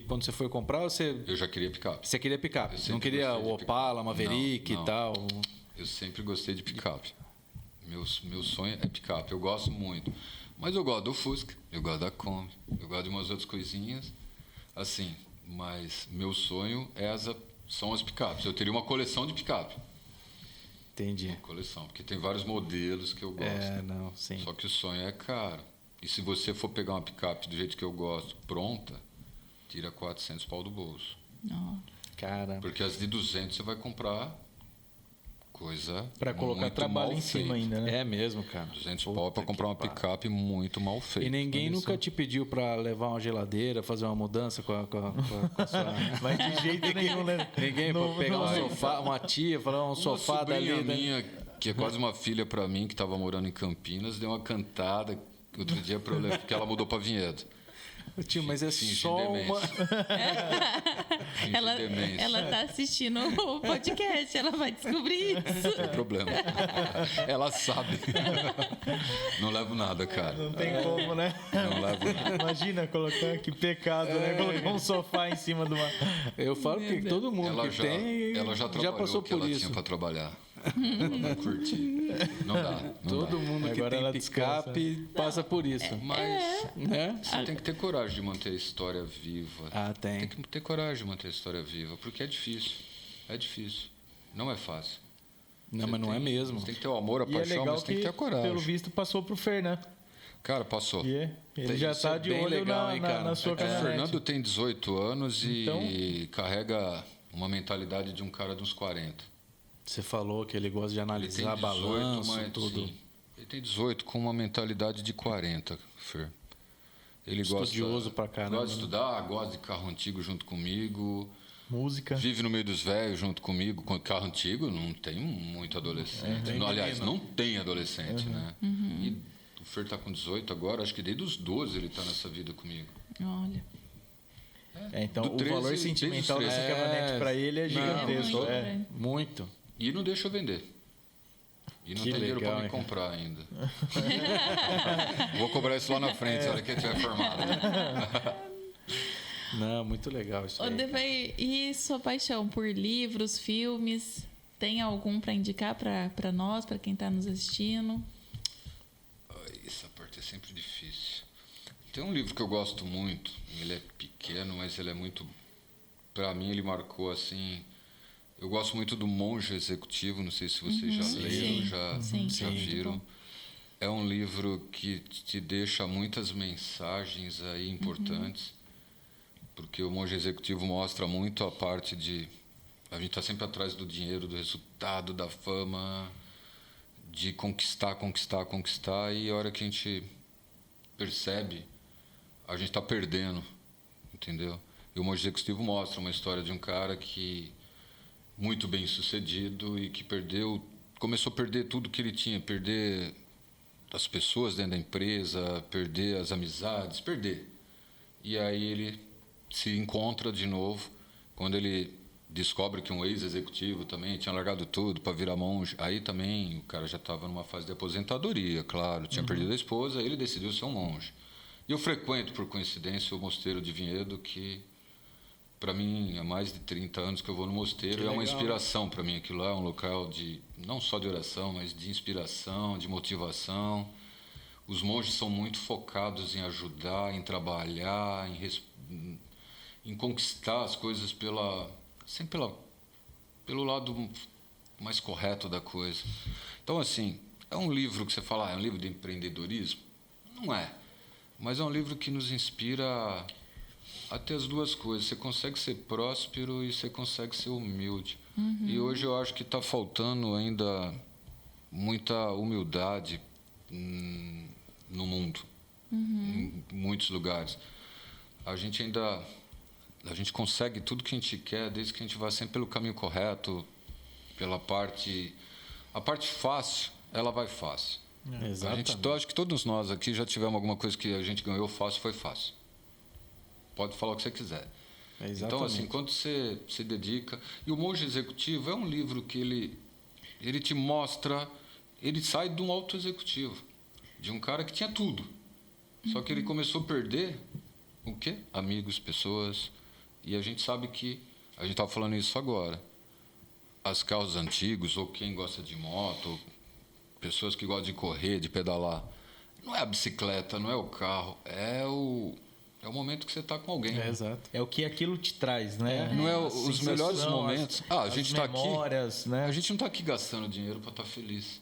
Quando você foi comprar, Eu já queria picape. você queria picape. Eu sempre Não queria gostei o de Opala, picape. Maverick Não. e tal. Eu sempre gostei de picape. Meu sonho é picape, eu gosto muito. Mas eu gosto do Fusca, eu gosto da Kombi, eu gosto de umas outras coisinhas. Assim, mas meu sonho são as picapes. Eu teria uma coleção de picape. Entendi. Coleção, porque tem vários modelos que eu gosto. Não, sim. Só que o sonho é caro. E se você for pegar uma picape do jeito que eu gosto, pronta, tira 400 pau do bolso. Ó. Caramba. Porque as de 200 você vai comprar coisa Pra colocar muito trabalho mal em cima feita. ainda, né? É mesmo, cara. 200 Puta pau para comprar uma que pariu. picape muito mal feita. E ninguém Olha nunca só. te pediu para levar uma geladeira, fazer uma mudança com a sua... Mas de jeito nenhum, né? Ninguém Não- para pegar não- um sofá, uma tia, falar um Uma sofá dali. sobrinha né? minha, que é quase uma filha para mim, que estava morando em Campinas, deu uma cantada outro dia para eu levar, porque ela mudou para Vinhedo. Tio, mas é Finge só demência. uma... Finge Ela, demência. ela tá assistindo o podcast, ela vai descobrir isso. Não tem problema. Ela sabe. Não levo nada, cara. Não tem como, né? Não levo nada. Imagina colocar, que pecado, né? Colocar um sofá em cima de uma... Eu falo que todo mundo Ela que já, tem ela já trabalhou passou o que por ela isso. tinha para trabalhar. Ela vai curtir. Não dá. Não Todo dá. mundo que Agora tem ela picape passa por isso. Mas Né? você tem que ter coragem de manter a história viva. Ah, tem. Tem que ter coragem de manter a história viva, porque é difícil. É difícil. Não é fácil. Não, Você mas não é mesmo. Você tem que ter o amor, a E é paixão, legal mas tem que ter a coragem. pelo visto, passou pro Fer, né? Cara, passou. E ele já Isso tá é de bem olho legal, hein, cara? na sua O caminhonete. Fernando tem 18 anos e Então- carrega uma mentalidade de um cara de uns 40. Você falou que ele gosta de Ele tem analisar 18, balanço, mas tudo. sim, ele tem 18 com uma mentalidade de 40, Fer. Ele Estudioso gosta, pra caramba, gosta de né? estudar, gosta de carro antigo junto comigo. Música. Vive no meio dos velhos junto comigo. Com carro antigo não tem muito adolescente. Não, aliás, não tem adolescente, né? E o Fer tá com 18 agora, acho que desde os 12 ele tá nessa vida comigo. Olha. Então, Do o 13, valor sentimental desde os dessa 13. caminhonete pra ele é gigantesco. muito, é. né? Muito. E não deixa eu vender. E não Que tem dinheiro legal, para me hein, cara? comprar ainda. Vou cobrar isso lá na frente, na hora que ele estiver formado. Não, muito legal isso Ô, aí. Devei, e sua paixão por livros, filmes? Tem algum para indicar para nós, para quem está nos assistindo? Essa parte é sempre difícil. Tem um livro que eu gosto muito. Ele é pequeno, mas ele é muito... Para mim, ele marcou assim... Eu gosto muito do Monge Executivo. Não sei se vocês já leram, Sim, já sim. viram. Muito bom. É um livro que te deixa muitas mensagens aí importantes. Porque o Monge Executivo mostra muito a parte de... A gente está sempre atrás do dinheiro, do resultado, da fama, de conquistar. E a hora que a gente percebe, a gente está perdendo, entendeu? E o Monge Executivo mostra uma história de um cara que muito bem sucedido e que começou a perder tudo que ele tinha, perder das pessoas dentro da empresa, perder as amizades, perder. E aí ele se encontra de novo quando ele descobre que um ex-executivo também tinha largado tudo para virar monge. Aí também o cara já estava numa fase de aposentadoria, claro, tinha perdido a esposa, ele decidiu ser um monge. E eu frequento, por coincidência, o Mosteiro de Vinhedo, que para mim há mais de 30 anos que eu vou no mosteiro, é uma inspiração para mim. Aquilo lá é um local de não só de oração, mas de inspiração, de motivação. Os monges são muito focados em ajudar, em trabalhar, em conquistar as coisas sempre pelo lado mais correto da coisa. Então, assim, é um livro que você fala, é um livro de empreendedorismo? Não é. Mas é um livro que nos inspira a ter as duas coisas. Você consegue ser próspero e você consegue ser humilde. E hoje eu acho que está faltando ainda muita humildade no mundo, em muitos lugares. A gente consegue tudo que a gente quer, desde que a gente vá sempre pelo caminho correto, pela parte... A parte fácil, ela vai fácil. Exatamente. Eu acho que todos nós aqui já tivemos alguma coisa que a gente ganhou fácil, foi fácil. Pode falar o que você quiser. Exatamente. Então, assim, quando você se dedica... E o Monge Executivo é um livro que ele te mostra... Ele sai de um auto-executivo, de um cara que tinha tudo. Só que ele começou a perder o quê? Amigos, pessoas. E a gente sabe que... A gente estava falando isso agora. As carros antigos, ou quem gosta de moto, ou pessoas que gostam de correr, de pedalar. Não é a bicicleta, não é o carro, é o momento que você está com alguém. Exato. É o que aquilo te traz, né? Não é A os sensação, melhores momentos. A gente está aqui. Memórias, né? A gente não está aqui gastando dinheiro para estar feliz.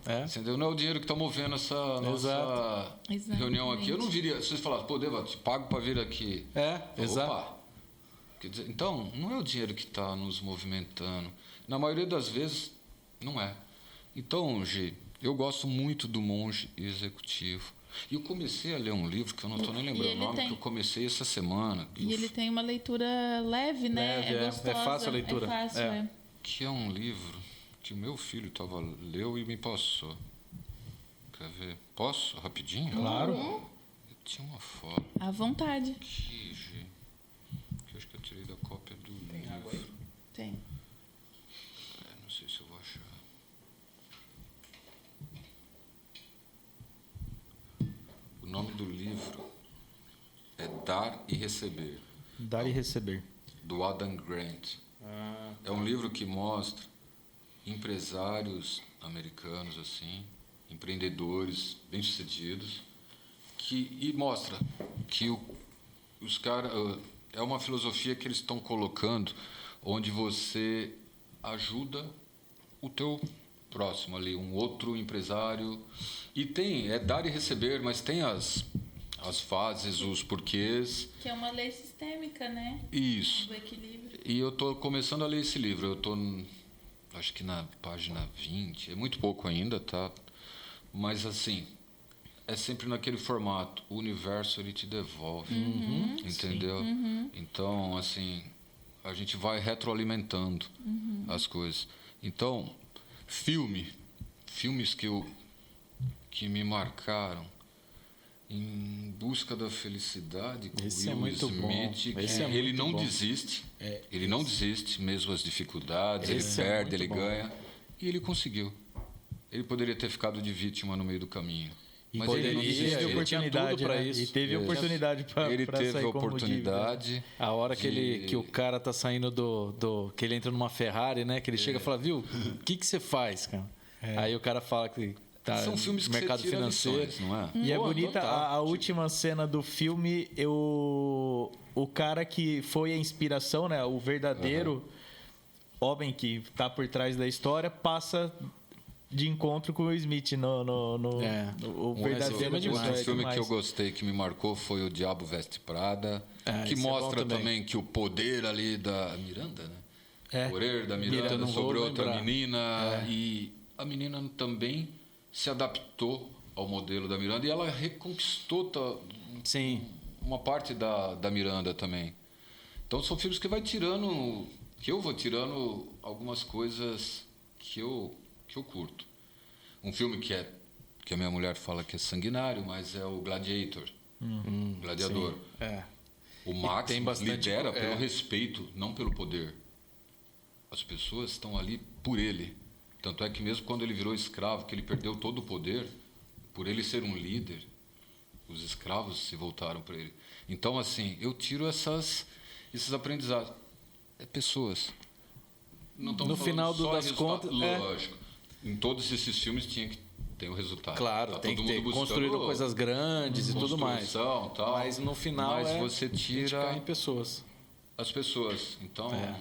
É. Entendeu? Não é o dinheiro que está movendo essa nossa reunião aqui. Eu não viria. Se vocês falassem, pô, Deva, te pago para vir aqui. Exato. Opa. Quer dizer, então, não é o dinheiro que está nos movimentando. Na maioria das vezes, não é. Então, Gi, eu gosto muito do Monge Executivo. E eu comecei a ler um livro, que eu não estou nem lembrando o nome, que eu comecei essa semana. E ele tem uma leitura leve, né? Leve, é gostosa. é fácil a leitura. É fácil, É. Que é um livro que o meu filho leu e me passou. Quer ver? Posso? Rapidinho? Claro. Eu tinha uma foto À vontade. aqui, Gi, que eu acho que eu tirei da cópia do livro. Tem. Não sei se eu vou achar. O nome do livro é Dar e Receber, Dar e receber. do Adam Grant. É um livro que mostra empresários americanos, assim, empreendedores bem-sucedidos, e mostra que os caras... É uma filosofia que eles estão colocando, onde você ajuda o teu próximo ali, um outro empresário. E é dar e receber, mas tem as fases, os porquês. Que é uma lei sistêmica, né? Isso. Do equilíbrio. E eu estou começando a ler esse livro. Eu estou, acho que na página 20, é muito pouco ainda, tá? Mas, assim, é sempre naquele formato. O universo, ele te devolve. Entendeu? Então, assim, a gente vai retroalimentando as coisas. Então, filmes que me marcaram. Em Busca da Felicidade, com Esse é Will muito bom. Smith, que Esse é ele muito não bom. desiste. Ele não desiste, mesmo as dificuldades, Esse ele é perde, muito ele bom. ganha. E ele conseguiu. Ele poderia ter ficado de vítima no meio do caminho. Mas ele não poderia, desistiu. ele tinha tudo pra né? isso. E teve Isso. oportunidade para Ele teve sair a como oportunidade. A hora que o cara tá saindo que ele entra numa Ferrari, né? Que ele chega e fala, viu, o que você faz, cara? Aí o cara fala que tá São filmes no que mercado você tira financeiro. lições, não é? E é Pô, bonita total. a última cena do filme, o cara que foi a inspiração, né? O verdadeiro homem que tá por trás da história passa de encontro com o Smith o verdadeiro filme é Outro demais. filme que eu gostei, que me marcou, foi O Diabo Veste Prada, que esse é bom mostra também. também que o poder ali da Miranda, né? É. O poder da Miranda Miranda, não sobre vou outra lembrar. menina. E a menina também se adaptou ao modelo da Miranda e ela reconquistou Sim. uma parte da Miranda também. Então são filmes que que eu vou tirando algumas coisas que eu curto. Um filme que que a minha mulher fala que é sanguinário, mas é o gladiator, gladiador. Sim, é. O Maximus tem bastante lidera co- pelo respeito, não pelo poder. As pessoas estão ali por ele. Tanto é que mesmo quando ele virou escravo, que ele perdeu todo o poder, por ele ser um líder, os escravos se voltaram para ele. Então, assim, eu tiro esses aprendizados. É pessoas. Não estamos No falando final só das resultado. contas, Lógico. Em todos esses filmes tinha que ter o resultado. Claro, Tá tem todo que ter. mundo buscando Construíram coisas grandes e tudo mais. construção, tal. Mas no final Mas é você tira criticar em pessoas. as pessoas. Então, É.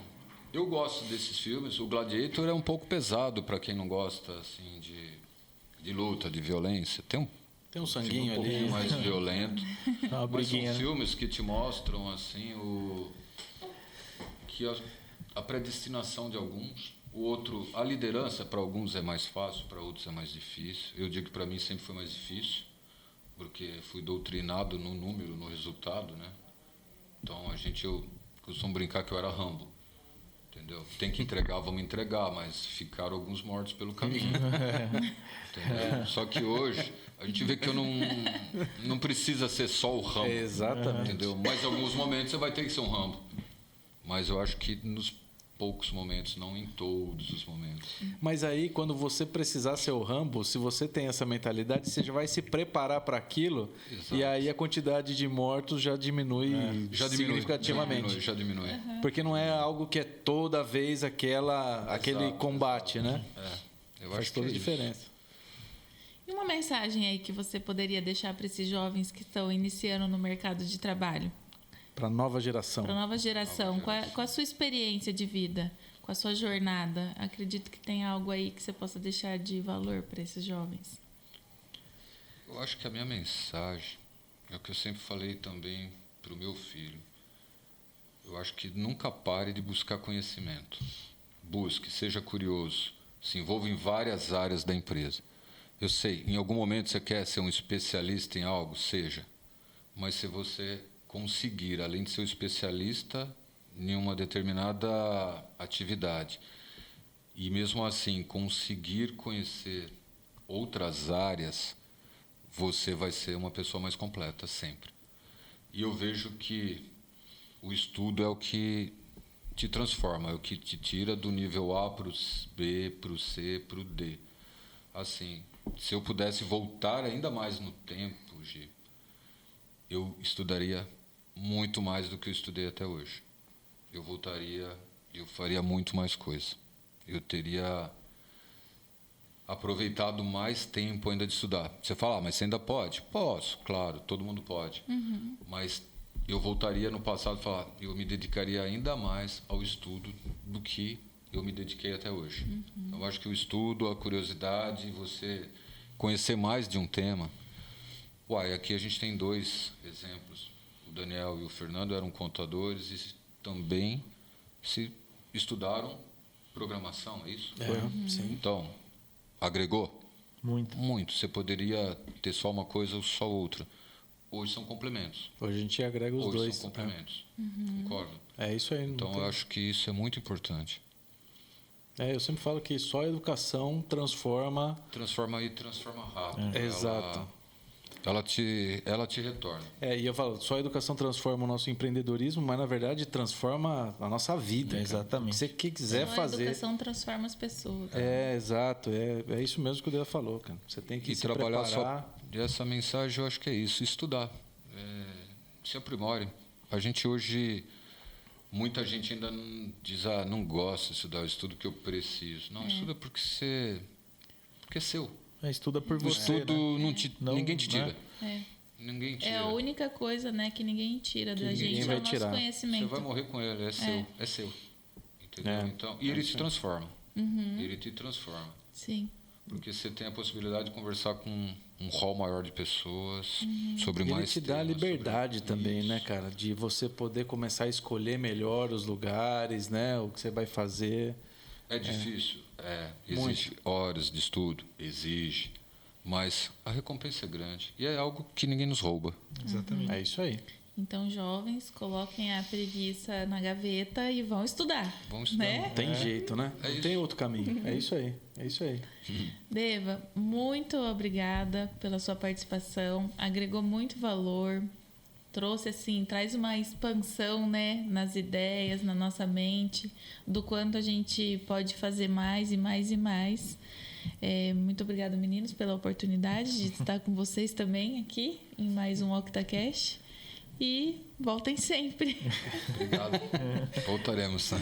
eu gosto desses filmes. O Gladiator é um pouco pesado para quem não gosta assim de luta, de violência. Tem um Tem um filme sanguinho um pouquinho ali. mais violento. Uma Mas são briguinha. né? filmes que te mostram assim que a predestinação de alguns, o outro, a liderança para alguns é mais fácil, para outros é mais difícil. Eu digo que para mim sempre foi mais difícil, porque fui doutrinado no número, no resultado, né? Então eu costumo brincar que eu era Rambo. Entendeu? Tem que entregar, vamos entregar, mas ficaram alguns mortos pelo caminho. Entendeu? Só que hoje a gente vê que eu não precisa ser só o Rambo. Exatamente. Entendeu? Mas em alguns momentos você vai ter que ser um Rambo. Mas eu acho que nos poucos momentos, não em todos os momentos. Mas aí, quando você precisar ser o Rambo, se você tem essa mentalidade, você já vai se preparar para aquilo. Exato. E aí a quantidade de mortos já diminui Já significativamente. Já diminui. Porque não é algo que é toda vez aquele Exato, combate, né? Eu Faz acho que toda é a isso. diferença. E uma mensagem aí que você poderia deixar para esses jovens que estão iniciando no mercado de trabalho? Para a nova geração. Para a nova geração, com a sua experiência de vida, com a sua jornada, acredito que tem algo aí que você possa deixar de valor para esses jovens. Eu acho que a minha mensagem é o que eu sempre falei também para o meu filho. Eu acho que nunca pare de buscar conhecimento. Busque, seja curioso, se envolva em várias áreas da empresa. Eu sei, em algum momento você quer ser um especialista em algo, seja. Mas se você conseguir, além de ser um especialista em uma determinada atividade, e mesmo assim conseguir conhecer outras áreas, você vai ser uma pessoa mais completa sempre. E eu vejo que o estudo é o que te transforma, é o que te tira do nível A para o B, para o C, para o D. Assim, se eu pudesse voltar ainda mais no tempo, Gi, eu estudaria muito mais do que eu estudei até hoje. Eu faria muito mais coisa. Eu teria aproveitado mais tempo ainda de estudar. Você fala, mas você ainda pode? Posso, claro, todo mundo pode. Mas eu voltaria no passado e falar, eu me dedicaria ainda mais ao estudo do que eu me dediquei até hoje. Eu acho que o estudo, a curiosidade, você conhecer mais de um tema. Aqui a gente tem 2 exemplos. O Daniel e o Fernando eram contadores e também se estudaram programação, é isso? Sim. Então, agregou? Muito. Muito. Você poderia ter só uma coisa ou só outra. Hoje são complementos. Hoje a gente agrega os Hoje dois. são complementos. Concordo? É isso aí. não Então, tem- eu acho que isso é muito importante. eu sempre falo que só a educação transforma. Transforma rápido. Exato. Ela te retorna. E eu falo, só a educação transforma o nosso empreendedorismo, mas na verdade transforma a nossa vida. cara. Exatamente. O que você quiser Só a fazer. educação transforma as pessoas. Exato. É isso mesmo que o Deva falou, cara. Você tem que E se trabalhar preparar. essa mensagem, eu acho que é isso, estudar. Se aprimore. A gente hoje, muita gente ainda diz, não gosto de estudar, eu estudo porque eu preciso. Não, estuda porque é seu. Estuda por O você. estudo Não, ninguém te tira. É. Ninguém tira. É a única coisa, né, que ninguém tira da ninguém gente, vai é o nosso tirar. conhecimento. Você vai morrer com ele, é seu. Entendeu? Então, e ele te transforma. Ele te transforma. Sim. Porque você tem a possibilidade de conversar com um rol maior de pessoas sobre E ele mais te dá temas, liberdade sobre também, isso. né, cara? De você poder começar a escolher melhor os lugares, né? O que você vai fazer. É difícil, exige horas de estudo, exige, mas a recompensa é grande e é algo que ninguém nos rouba. Exatamente. É isso aí. Então, jovens, coloquem a preguiça na gaveta e vão estudar. Vamos estudar. Né? Tem jeito, né? É Não isso. tem outro caminho. É isso aí. É isso aí. Deva, muito obrigada pela sua participação. Agregou muito valor. Trouxe, assim, traz uma expansão, né, nas ideias, na nossa mente, do quanto a gente pode fazer mais e mais e mais. Muito obrigada, meninos, pela oportunidade de estar com vocês também aqui em mais um OctaCast. E voltem sempre. Obrigado. Voltaremos.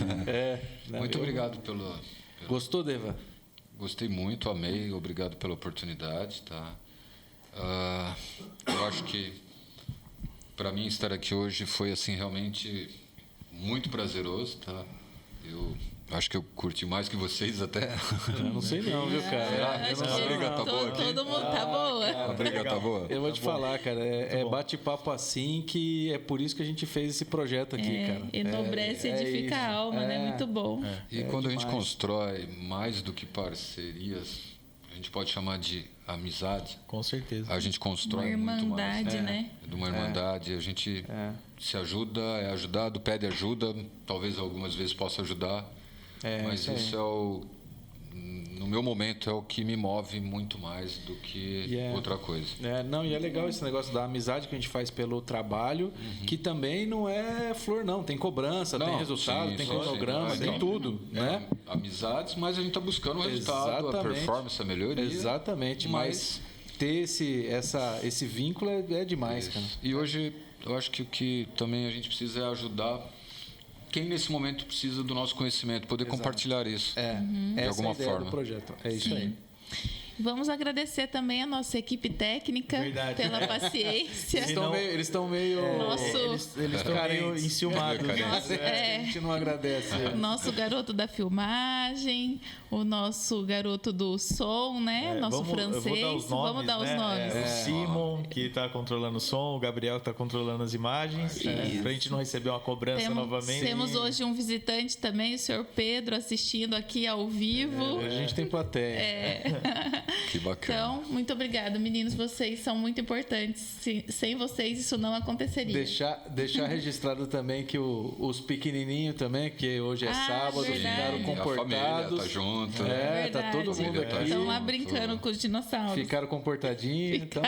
Muito obrigado pelo... Gostou, Deva? Gostei muito, amei. Obrigado pela oportunidade, tá? Eu acho que para mim estar aqui hoje foi assim realmente muito prazeroso, tá? Eu acho que eu curti mais que vocês até. Eu não sei não, viu, cara? Acho Eu não que sei briga não. tá boa aqui? todo mundo tá boa. A briga tá boa? Eu vou te falar, cara, é bate-papo assim que é por isso que a gente fez esse projeto aqui, cara. Enobrece e edifica a alma, né? Muito bom. E quando a gente constrói mais do que parcerias, a gente pode chamar de amizade. Com certeza. A gente constrói Uma muito mais. irmandade, né? De uma irmandade, a gente se ajuda, é ajudado, pede ajuda, talvez algumas vezes possa ajudar, mas isso no meu momento é o que me move muito mais do que outra coisa. E é legal esse negócio da amizade que a gente faz pelo trabalho, que também não é flor, não. Tem cobrança, tem resultado, sim, tem sim, cronograma, sim. tem Então, tudo, né? Amizades, mas a gente está buscando o resultado, a performance, a melhoria. Exatamente, mas ter esse vínculo é demais, cara. E hoje eu acho que o que também a gente precisa é ajudar quem nesse momento precisa do nosso conhecimento, poder compartilhar isso de alguma Essa é a ideia forma. do projeto. É isso aí. Vamos agradecer também a nossa equipe técnica Verdade. pela paciência. Eles estão meio Nosso- Eles estão meio carentes. enciumados. Carentes. A gente não agradece. O nosso garoto da filmagem, o nosso garoto do som, né? Nosso francês. Vamos dar os nomes. O Simon, que está controlando o som, o Gabriel, que está controlando as imagens. Para a gente não receber uma cobrança novamente. Temos hoje um visitante também, o senhor Pedro, assistindo aqui ao vivo. A gente tem plateia. Que bacana. Então, muito obrigada, meninos. Vocês são muito importantes. Sem vocês, isso não aconteceria. Deixar registrado também que os pequenininhos também, que hoje é sábado, verdade. ficaram A família comportados. tá junto. Tá todo mundo Família tá aqui. Estão lá junto. brincando com os dinossauros. Ficaram comportadinhos. Então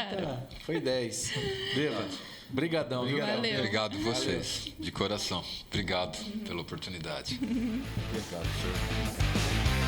foi 10. Deva, brigadão, viu? Valeu. Obrigado vocês, de coração. Obrigado pela oportunidade. Obrigado, senhor.